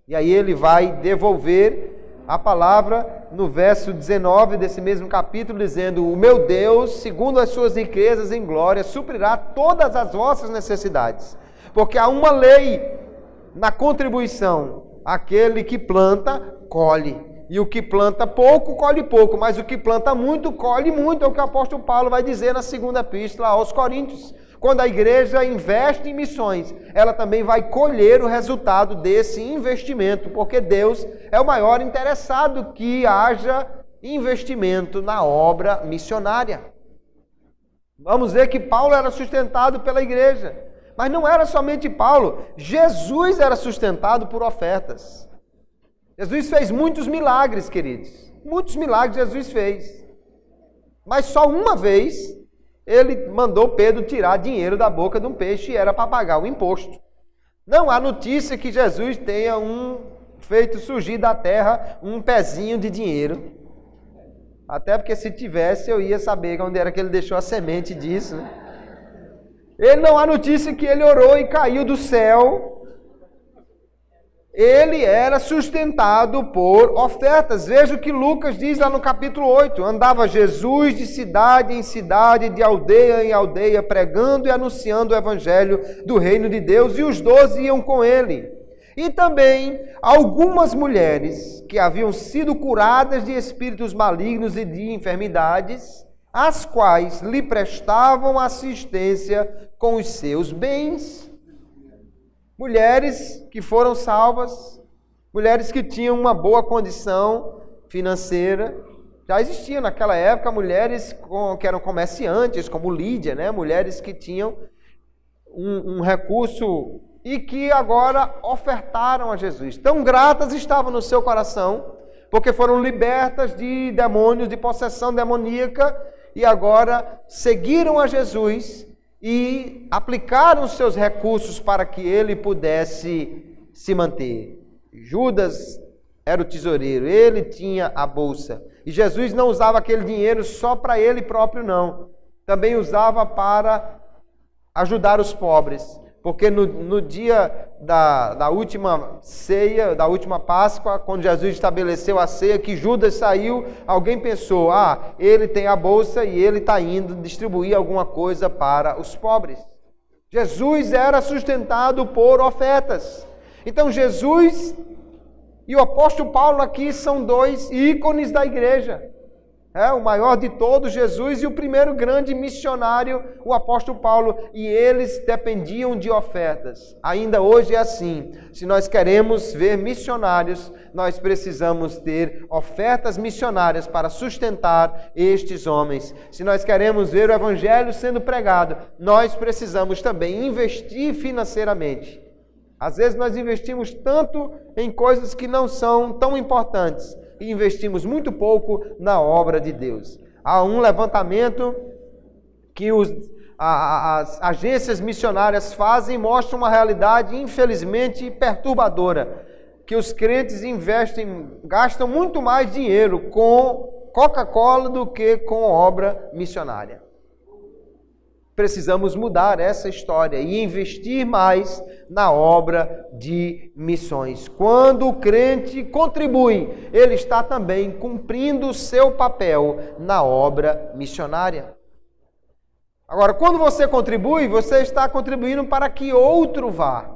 E aí ele vai devolver a palavra no verso 19 desse mesmo capítulo, dizendo, o meu Deus, segundo as suas riquezas em glória, suprirá todas as vossas necessidades. Porque há uma lei na contribuição, aquele que planta, colhe. E o que planta pouco, colhe pouco, mas o que planta muito, colhe muito. É o que o apóstolo Paulo vai dizer na segunda epístola aos Coríntios. Quando a igreja investe em missões, ela também vai colher o resultado desse investimento, porque Deus é o maior interessado que haja investimento na obra missionária. Vamos ver que Paulo era sustentado pela igreja, mas não era somente Paulo, Jesus era sustentado por ofertas. Jesus fez muitos milagres, queridos. Muitos milagres Jesus fez. Mas só uma vez ele mandou Pedro tirar dinheiro da boca de um peixe e era para pagar o imposto. Não há notícia que Jesus tenha um feito surgir da terra um pezinho de dinheiro. Até porque se tivesse, eu ia saber onde era que ele deixou a semente disso, né? Ele não há notícia que ele orou e caiu do céu. Ele era sustentado por ofertas. Veja o que Lucas diz lá no capítulo 8. Andava Jesus de cidade em cidade, de aldeia em aldeia, pregando e anunciando o evangelho do reino de Deus, e os 12 iam com ele. E também algumas mulheres que haviam sido curadas de espíritos malignos e de enfermidades, as quais lhe prestavam assistência com os seus bens. Mulheres que foram salvas, mulheres que tinham uma boa condição financeira. Já existiam naquela época mulheres que eram comerciantes, como Lídia, né? Mulheres que tinham um recurso e que agora ofertaram a Jesus. Tão gratas estavam no seu coração, porque foram libertas de demônios, de possessão demoníaca, e agora seguiram a Jesus e aplicaram os seus recursos para que ele pudesse se manter. Judas era o tesoureiro, ele tinha a bolsa. E Jesus não usava aquele dinheiro só para ele próprio, não. Também usava para ajudar os pobres. Porque no dia da última ceia, da última Páscoa, quando Jesus estabeleceu a ceia, que Judas saiu, alguém pensou, ele tem a bolsa e ele está indo distribuir alguma coisa para os pobres. Jesus era sustentado por ofertas. Então Jesus e o apóstolo Paulo aqui são dois ícones da igreja. O maior de todos, Jesus, e o primeiro grande missionário, o apóstolo Paulo, e eles dependiam de ofertas. Ainda hoje é assim. Se nós queremos ver missionários, nós precisamos ter ofertas missionárias para sustentar estes homens. Se nós queremos ver o evangelho sendo pregado, nós precisamos também investir financeiramente. Às vezes nós investimos tanto em coisas que não são tão importantes, e investimos muito pouco na obra de Deus. Há um levantamento que as agências missionárias fazem e mostra uma realidade, infelizmente, perturbadora, que os crentes gastam muito mais dinheiro com Coca-Cola do que com obra missionária. Precisamos mudar essa história e investir mais na obra de missões. Quando o crente contribui, ele está também cumprindo o seu papel na obra missionária. Agora, quando você contribui, você está contribuindo para que outro vá.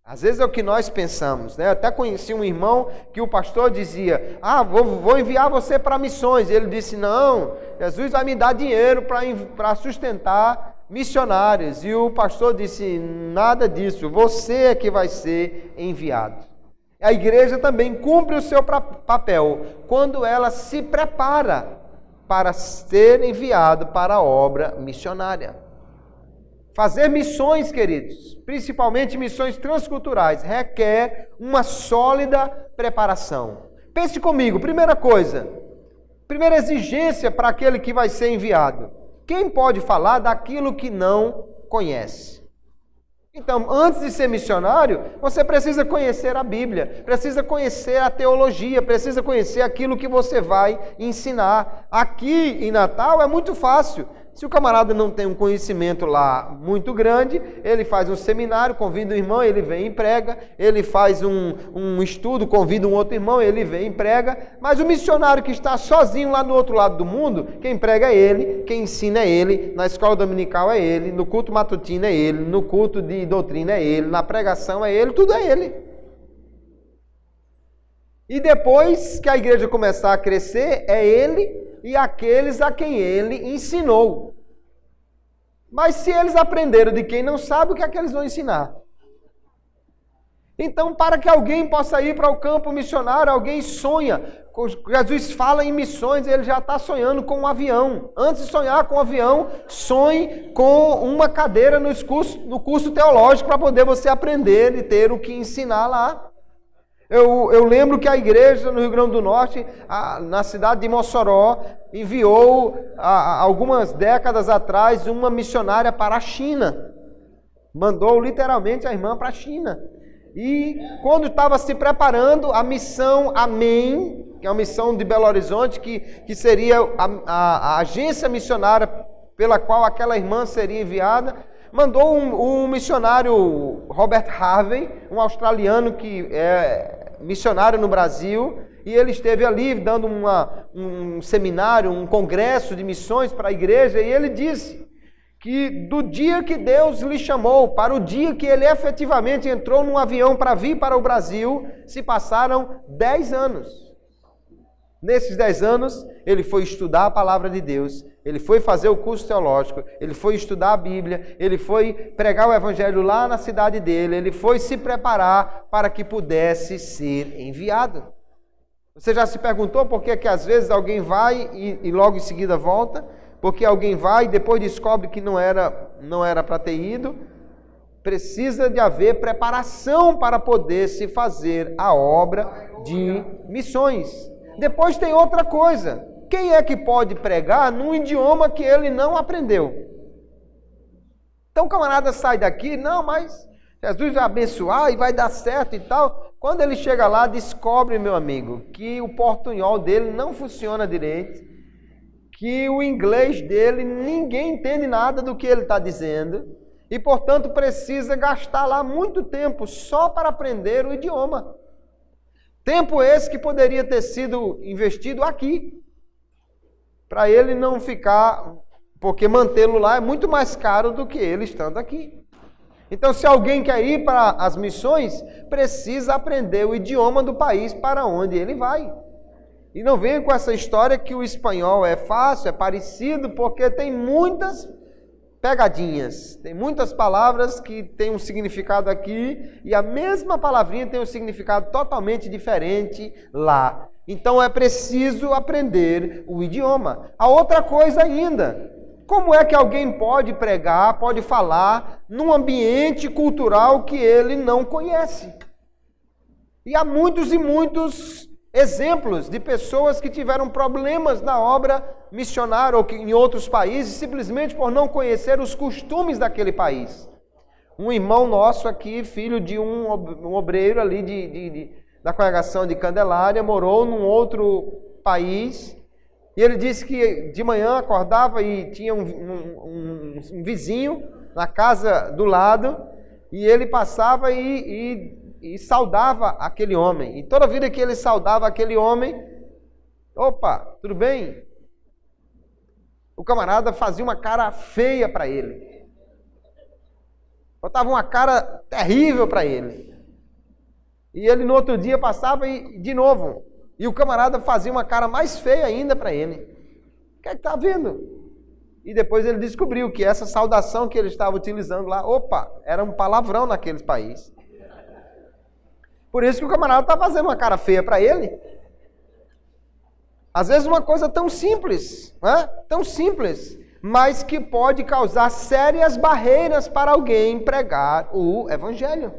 Às vezes é o que nós pensamos, né? Eu até conheci um irmão que o pastor dizia, vou enviar você para missões. E ele disse, não, Jesus vai me dar dinheiro para sustentar missionários. E o pastor disse, nada disso, você é que vai ser enviado. A igreja também cumpre o seu papel quando ela se prepara para ser enviado para a obra missionária. Fazer missões, queridos, principalmente missões transculturais, requer uma sólida preparação. Pense comigo, primeira exigência para aquele que vai ser enviado. Quem pode falar daquilo que não conhece? Então, antes de ser missionário, você precisa conhecer a Bíblia, precisa conhecer a teologia, precisa conhecer aquilo que você vai ensinar. Aqui em Natal é muito fácil. Se o camarada não tem um conhecimento lá muito grande, ele faz um seminário, convida um irmão, ele vem e prega. Ele faz um estudo, convida um outro irmão, ele vem e prega. Mas o missionário que está sozinho lá no outro lado do mundo, quem prega é ele, quem ensina é ele, na escola dominical é ele, no culto matutino é ele, no culto de doutrina é ele, na pregação é ele, tudo é ele. E depois que a igreja começar a crescer, é ele e aqueles a quem ele ensinou. Mas se eles aprenderam de quem não sabe, o que é que eles vão ensinar? Então, para que alguém possa ir para o campo missionário, alguém sonha. Jesus fala em missões, ele já está sonhando com um avião. Antes de sonhar com um avião, sonhe com uma cadeira no curso teológico para poder você aprender e ter o que ensinar lá. Eu lembro que a igreja no Rio Grande do Norte, na cidade de Mossoró, enviou, algumas décadas atrás, uma missionária para a China. Mandou literalmente a irmã para a China. E quando estava se preparando a missão Amém, que é uma missão de Belo Horizonte, que seria a agência missionária pela qual aquela irmã seria enviada, mandou um missionário, Robert Harvey, um australiano que é missionário no Brasil, e ele esteve ali dando um seminário, um congresso de missões para a igreja, e ele disse que do dia que Deus lhe chamou para o dia que ele efetivamente entrou num avião para vir para o Brasil, se passaram 10 anos. Nesses 10 anos, ele foi estudar a palavra de Deus, ele foi fazer o curso teológico, ele foi estudar a Bíblia, ele foi pregar o evangelho lá na cidade dele, ele foi se preparar para que pudesse ser enviado. Você já se perguntou por que às vezes alguém vai e logo em seguida volta? Porque alguém vai e depois descobre que não era para ter ido? Precisa de haver preparação para poder se fazer a obra de missões. Depois tem outra coisa. Quem é que pode pregar num idioma que ele não aprendeu? Então o camarada sai daqui, não, mas Jesus vai abençoar e vai dar certo e tal. Quando ele chega lá, descobre, meu amigo, que o portunhol dele não funciona direito, que o inglês dele, ninguém entende nada do que ele está dizendo, e, portanto, precisa gastar lá muito tempo só para aprender o idioma. Tempo esse que poderia ter sido investido aqui, para ele não ficar, porque mantê-lo lá é muito mais caro do que ele estando aqui. Então, se alguém quer ir para as missões, precisa aprender o idioma do país para onde ele vai. E não venha com essa história que o espanhol é fácil, é parecido, porque tem muitas pegadinhas. Tem muitas palavras que têm um significado aqui e a mesma palavrinha tem um significado totalmente diferente lá. Então é preciso aprender o idioma. A outra coisa ainda, como é que alguém pode pregar, pode falar num ambiente cultural que ele não conhece? E há muitos e muitos exemplos de pessoas que tiveram problemas na obra missionária ou que em outros países, simplesmente por não conhecer os costumes daquele país. Um irmão nosso aqui, filho de um obreiro ali da congregação de Candelária, morou num outro país, e ele disse que de manhã acordava e tinha um vizinho na casa do lado, e ele passava e saudava aquele homem. E toda vida que ele saudava aquele homem, opa, tudo bem? O camarada fazia uma cara feia para ele. Botava uma cara terrível para ele. E ele no outro dia passava e de novo. E o camarada fazia uma cara mais feia ainda para ele. O que é que está vendo? E depois ele descobriu que essa saudação que ele estava utilizando lá, opa, era um palavrão naquele país. Por isso que o camarada está fazendo uma cara feia para ele. Às vezes uma coisa tão simples, né? Tão simples, mas que pode causar sérias barreiras para alguém pregar o evangelho.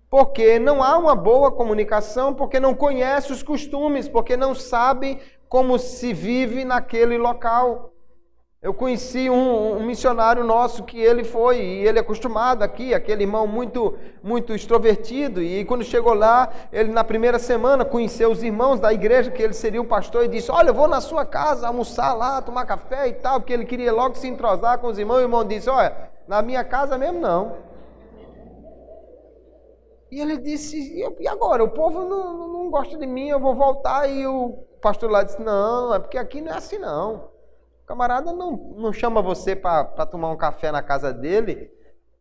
Porque não há uma boa comunicação, porque não conhece os costumes, porque não sabe como se vive naquele local. Eu conheci um missionário nosso que ele foi, e ele é acostumado aqui, aquele irmão muito extrovertido, e quando chegou lá, ele na primeira semana conheceu os irmãos da igreja, que ele seria o pastor, e disse, olha, eu vou na sua casa almoçar lá, tomar café e tal, porque ele queria logo se entrosar com os irmãos, e o irmão disse, olha, na minha casa mesmo não. E ele disse, e agora? O povo não gosta de mim, eu vou voltar, e o pastor lá disse, não, é porque aqui não é assim não. O camarada não chama você para tomar um café na casa dele,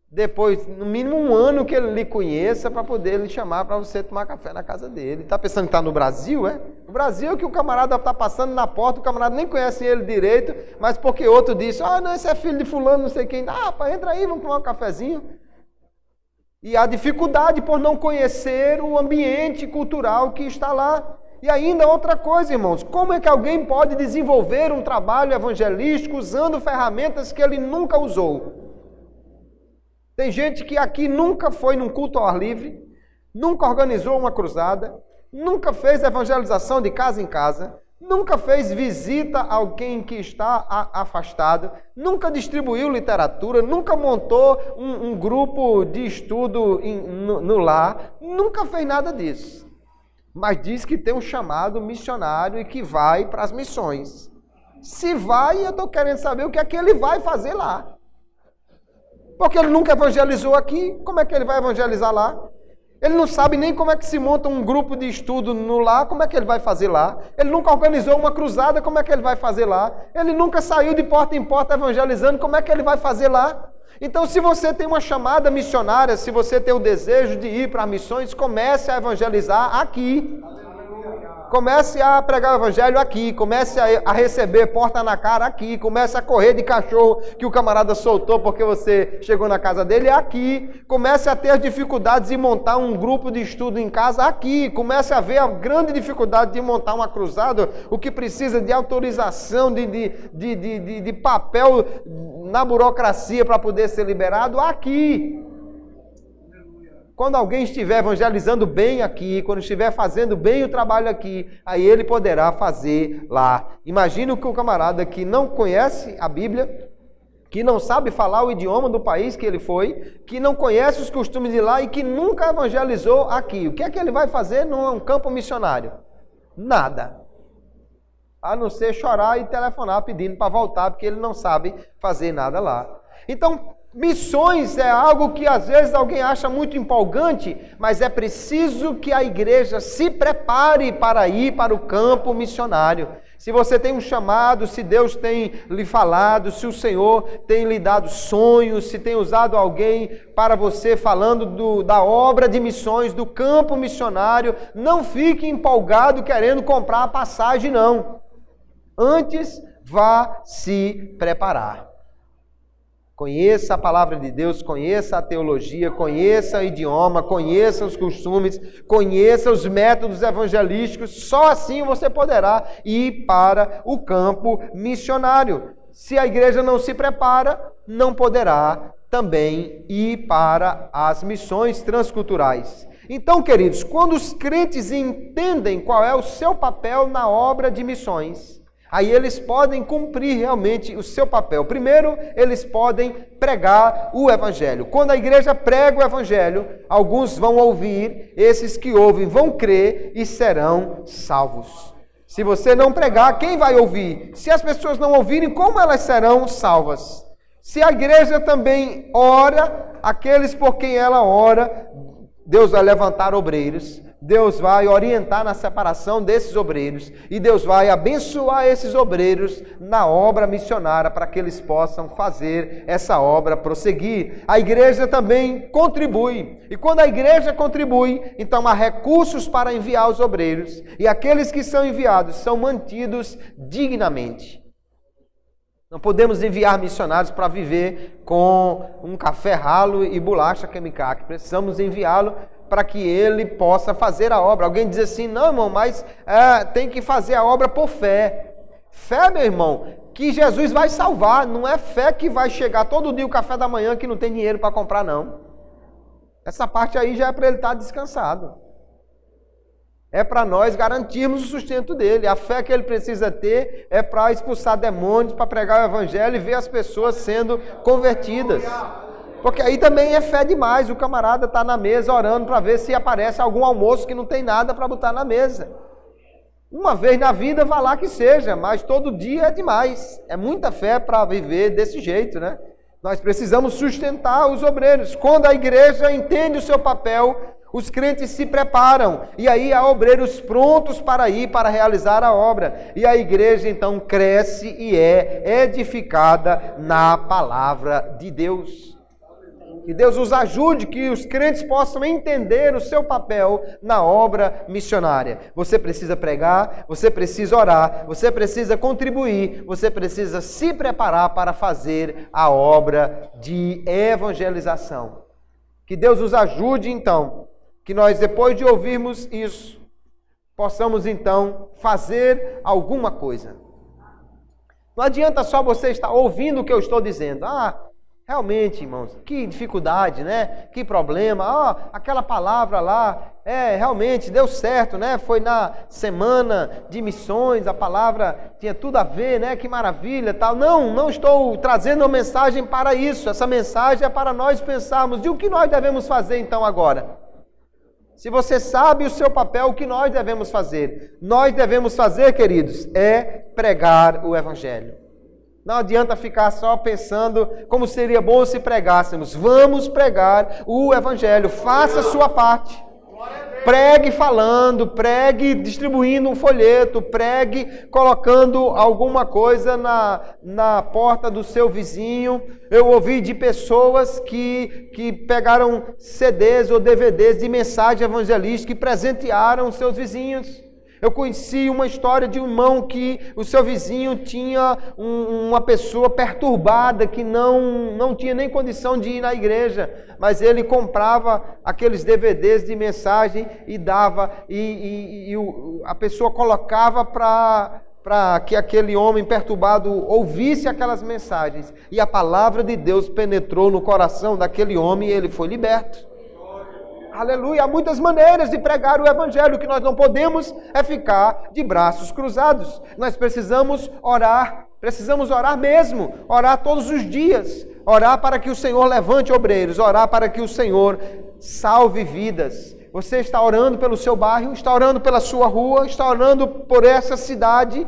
depois, no mínimo um ano que ele lhe conheça, para poder lhe chamar para você tomar café na casa dele. Está pensando que está no Brasil, é? O Brasil é que o camarada está passando na porta, o camarada nem conhece ele direito, mas porque outro disse, não, esse é filho de fulano, não sei quem. Rapaz, entra aí, vamos tomar um cafezinho. E há dificuldade por não conhecer o ambiente cultural que está lá. E ainda outra coisa, irmãos, como é que alguém pode desenvolver um trabalho evangelístico usando ferramentas que ele nunca usou? Tem gente que aqui nunca foi num culto ao ar livre, nunca organizou uma cruzada, nunca fez evangelização de casa em casa, nunca fez visita a alguém que está afastado, nunca distribuiu literatura, nunca montou um grupo de estudo no lar, nunca fez nada disso. Mas diz que tem um chamado missionário e que vai para as missões. Se vai, eu estou querendo saber o que é que ele vai fazer lá. Porque ele nunca evangelizou aqui, como é que ele vai evangelizar lá? Ele não sabe nem como é que se monta um grupo de estudo no lar, como é que ele vai fazer lá? Ele nunca organizou uma cruzada, como é que ele vai fazer lá? Ele nunca saiu de porta em porta evangelizando, como é que ele vai fazer lá? Então, se você tem uma chamada missionária, se você tem o desejo de ir para missões, comece a evangelizar aqui. Comece a pregar o evangelho aqui, comece a receber porta na cara aqui, comece a correr de cachorro que o camarada soltou porque você chegou na casa dele aqui, comece a ter dificuldades de montar um grupo de estudo em casa aqui, comece a ver a grande dificuldade de montar uma cruzada, o que precisa de autorização, de papel na burocracia para poder ser liberado aqui. Quando alguém estiver evangelizando bem aqui, quando estiver fazendo bem o trabalho aqui, aí ele poderá fazer lá. Imagina que o camarada que não conhece a Bíblia, que não sabe falar o idioma do país que ele foi, que não conhece os costumes de lá e que nunca evangelizou aqui. O que é que ele vai fazer num campo missionário? Nada. A não ser chorar e telefonar pedindo para voltar, porque ele não sabe fazer nada lá. Então, missões é algo que às vezes alguém acha muito empolgante, mas é preciso que a igreja se prepare para ir para o campo missionário. Se você tem um chamado, se Deus tem lhe falado, se o Senhor tem lhe dado sonhos, se tem usado alguém para você falando da obra de missões, do campo missionário, não fique empolgado querendo comprar a passagem, não. Antes, vá se preparar. Conheça a palavra de Deus, conheça a teologia, conheça o idioma, conheça os costumes, conheça os métodos evangelísticos. Só assim você poderá ir para o campo missionário. Se a igreja não se prepara, não poderá também ir para as missões transculturais. Então, queridos, quando os crentes entendem qual é o seu papel na obra de missões, aí eles podem cumprir realmente o seu papel. Primeiro, eles podem pregar o Evangelho. Quando a igreja prega o Evangelho, alguns vão ouvir, esses que ouvem vão crer e serão salvos. Se você não pregar, quem vai ouvir? Se as pessoas não ouvirem, como elas serão salvas? Se a igreja também ora, aqueles por quem ela ora, Deus vai levantar obreiros, Deus vai orientar na separação desses obreiros e Deus vai abençoar esses obreiros na obra missionária para que eles possam fazer essa obra prosseguir. A igreja também contribui e quando a igreja contribui, então há recursos para enviar os obreiros e aqueles que são enviados são mantidos dignamente. Não podemos enviar missionários para viver com um café ralo e bolacha quemicac. Precisamos enviá-lo para que ele possa fazer a obra. Alguém diz assim, não, irmão, mas tem que fazer a obra por fé. Fé, meu irmão, que Jesus vai salvar. Não é fé que vai chegar todo dia o café da manhã que não tem dinheiro para comprar, não. Essa parte aí já é para ele estar descansado. É para nós garantirmos o sustento dele. A fé que ele precisa ter é para expulsar demônios, para pregar o evangelho e ver as pessoas sendo convertidas. Porque aí também é fé demais. O camarada está na mesa orando para ver se aparece algum almoço que não tem nada para botar na mesa. Uma vez na vida, vá lá que seja, mas todo dia é demais. É muita fé para viver desse jeito, né? Nós precisamos sustentar os obreiros. Quando a igreja entende o seu papel, os crentes se preparam e aí há obreiros prontos para ir para realizar a obra. E a igreja então cresce e é edificada na palavra de Deus. Que Deus os ajude, que os crentes possam entender o seu papel na obra missionária. Você precisa pregar, você precisa orar, você precisa contribuir, você precisa se preparar para fazer a obra de evangelização. Que Deus os ajude então, que nós depois de ouvirmos isso, possamos então fazer alguma coisa. Não adianta só você estar ouvindo o que eu estou dizendo. Realmente, irmãos, que dificuldade, né? Que problema. Aquela palavra lá, realmente deu certo, né? Foi na semana de missões, a palavra tinha tudo a ver, né? Que maravilha, tal. Não estou trazendo uma mensagem para isso. Essa mensagem é para nós pensarmos de o que nós devemos fazer então agora. Se você sabe o seu papel, o que nós devemos fazer? Nós devemos fazer, queridos, é pregar o Evangelho. Não adianta ficar só pensando como seria bom se pregássemos. Vamos pregar o Evangelho. Faça a sua parte. Pregue falando, pregue distribuindo um folheto, pregue colocando alguma coisa na porta do seu vizinho. Eu ouvi de pessoas que pegaram CDs ou DVDs de mensagem evangelística e presentearam seus vizinhos. Eu conheci uma história de um irmão que o seu vizinho tinha uma pessoa perturbada que não tinha nem condição de ir na igreja, mas ele comprava aqueles DVDs de mensagem e dava, a pessoa colocava para que aquele homem perturbado ouvisse aquelas mensagens. E a palavra de Deus penetrou no coração daquele homem e ele foi liberto. Aleluia, há muitas maneiras de pregar o Evangelho. O que nós não podemos é ficar de braços cruzados. Nós precisamos orar mesmo, orar todos os dias, orar para que o Senhor levante obreiros, orar para que o Senhor salve vidas. Você está orando pelo seu bairro, está orando pela sua rua, está orando por essa cidade.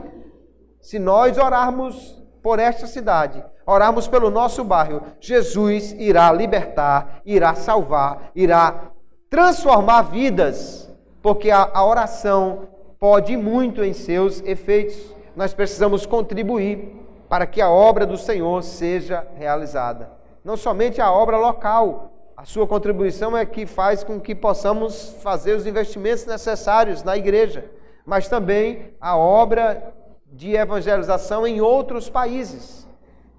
Se nós orarmos por esta cidade, orarmos pelo nosso bairro, Jesus irá libertar, irá salvar, irá transformar vidas, porque a oração pode muito em seus efeitos. Nós precisamos contribuir para que a obra do Senhor seja realizada. Não somente a obra local, a sua contribuição é que faz com que possamos fazer os investimentos necessários na igreja, mas também a obra de evangelização em outros países.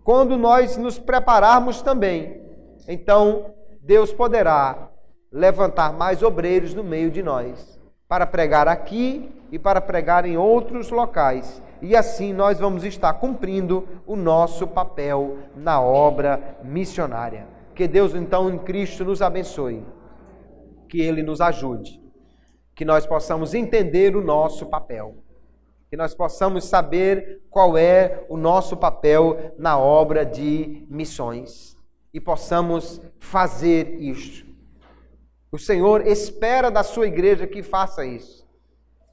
Quando nós nos prepararmos também, então Deus poderá levantar mais obreiros no meio de nós, para pregar aqui e para pregar em outros locais. E assim nós vamos estar cumprindo o nosso papel na obra missionária. Que Deus então em Cristo nos abençoe, que Ele nos ajude, que nós possamos entender o nosso papel, que nós possamos saber qual é o nosso papel na obra de missões e possamos fazer isto. O Senhor espera da sua igreja que faça isso.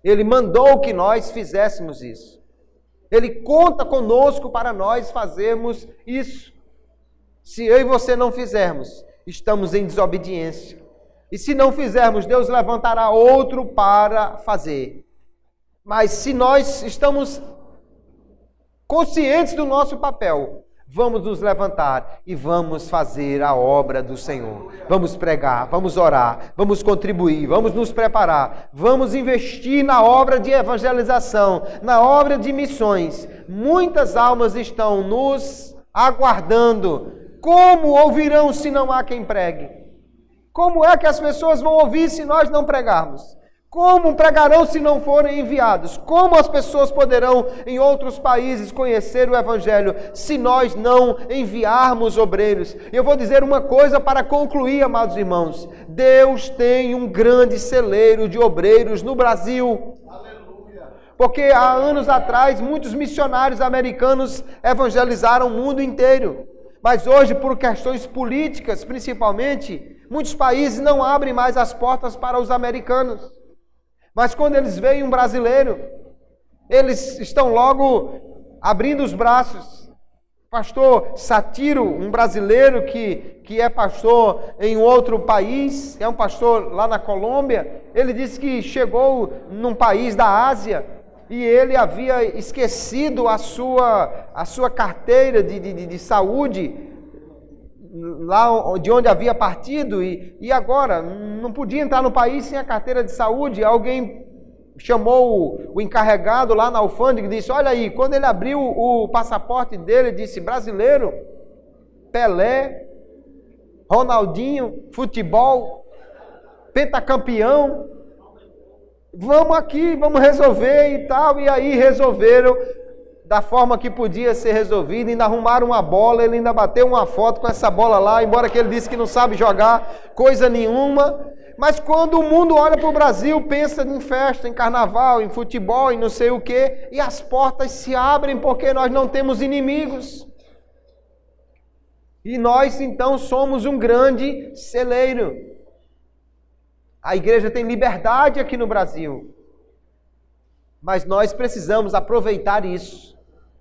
Ele mandou que nós fizéssemos isso. Ele conta conosco para nós fazermos isso. Se eu e você não fizermos, estamos em desobediência. E se não fizermos, Deus levantará outro para fazer. Mas se nós estamos conscientes do nosso papel, vamos nos levantar e vamos fazer a obra do Senhor. Vamos pregar, vamos orar, vamos contribuir, vamos nos preparar, vamos investir na obra de evangelização, na obra de missões. Muitas almas estão nos aguardando. Como ouvirão se não há quem pregue? Como é que as pessoas vão ouvir se nós não pregarmos? Como pregarão se não forem enviados? Como as pessoas poderão em outros países conhecer o Evangelho se nós não enviarmos obreiros? E eu vou dizer uma coisa para concluir, amados irmãos. Deus tem um grande celeiro de obreiros no Brasil. Aleluia. Porque há anos atrás muitos missionários americanos evangelizaram o mundo inteiro. Mas hoje, por questões políticas principalmente, muitos países não abrem mais as portas para os americanos. Mas quando eles veem um brasileiro, eles estão logo abrindo os braços. Pastor Satiro, um brasileiro que é pastor em outro país, é um pastor lá na Colômbia, ele disse que chegou num país da Ásia e ele havia esquecido a sua carteira de saúde, lá de onde havia partido, e agora não podia entrar no país sem a carteira de saúde. Alguém chamou o encarregado lá na alfândega e disse: olha aí, quando ele abriu o passaporte dele, disse brasileiro, Pelé, Ronaldinho, futebol, pentacampeão, vamos aqui, vamos resolver e tal. E aí resolveram da forma que podia ser resolvido, ainda arrumaram uma bola, ele ainda bateu uma foto com essa bola lá, embora que ele disse que não sabe jogar coisa nenhuma. Mas quando o mundo olha para o Brasil, pensa em festa, em carnaval, em futebol, em não sei o quê, e as portas se abrem porque nós não temos inimigos. E nós, então, somos um grande celeiro. A igreja tem liberdade aqui no Brasil. Mas nós precisamos aproveitar isso.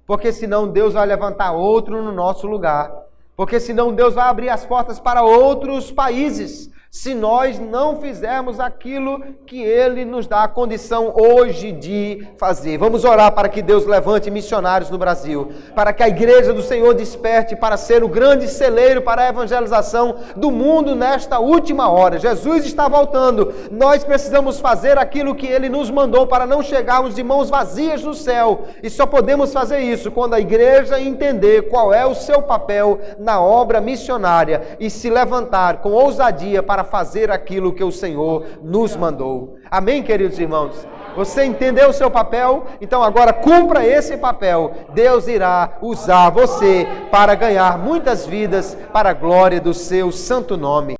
Porque senão Deus vai levantar outro no nosso lugar. Porque senão Deus vai abrir as portas para outros países. Se nós não fizermos aquilo que Ele nos dá a condição hoje de fazer. Vamos orar para que Deus levante missionários no Brasil, para que a igreja do Senhor desperte para ser o grande celeiro para a evangelização do mundo nesta última hora. Jesus está voltando, nós precisamos fazer aquilo que Ele nos mandou para não chegarmos de mãos vazias no céu, e só podemos fazer isso quando a igreja entender qual é o seu papel na obra missionária e se levantar com ousadia para fazer aquilo que o Senhor nos mandou. Amém, queridos irmãos? Você entendeu o seu papel? Então agora cumpra esse papel. Deus irá usar você para ganhar muitas vidas para a glória do seu santo nome.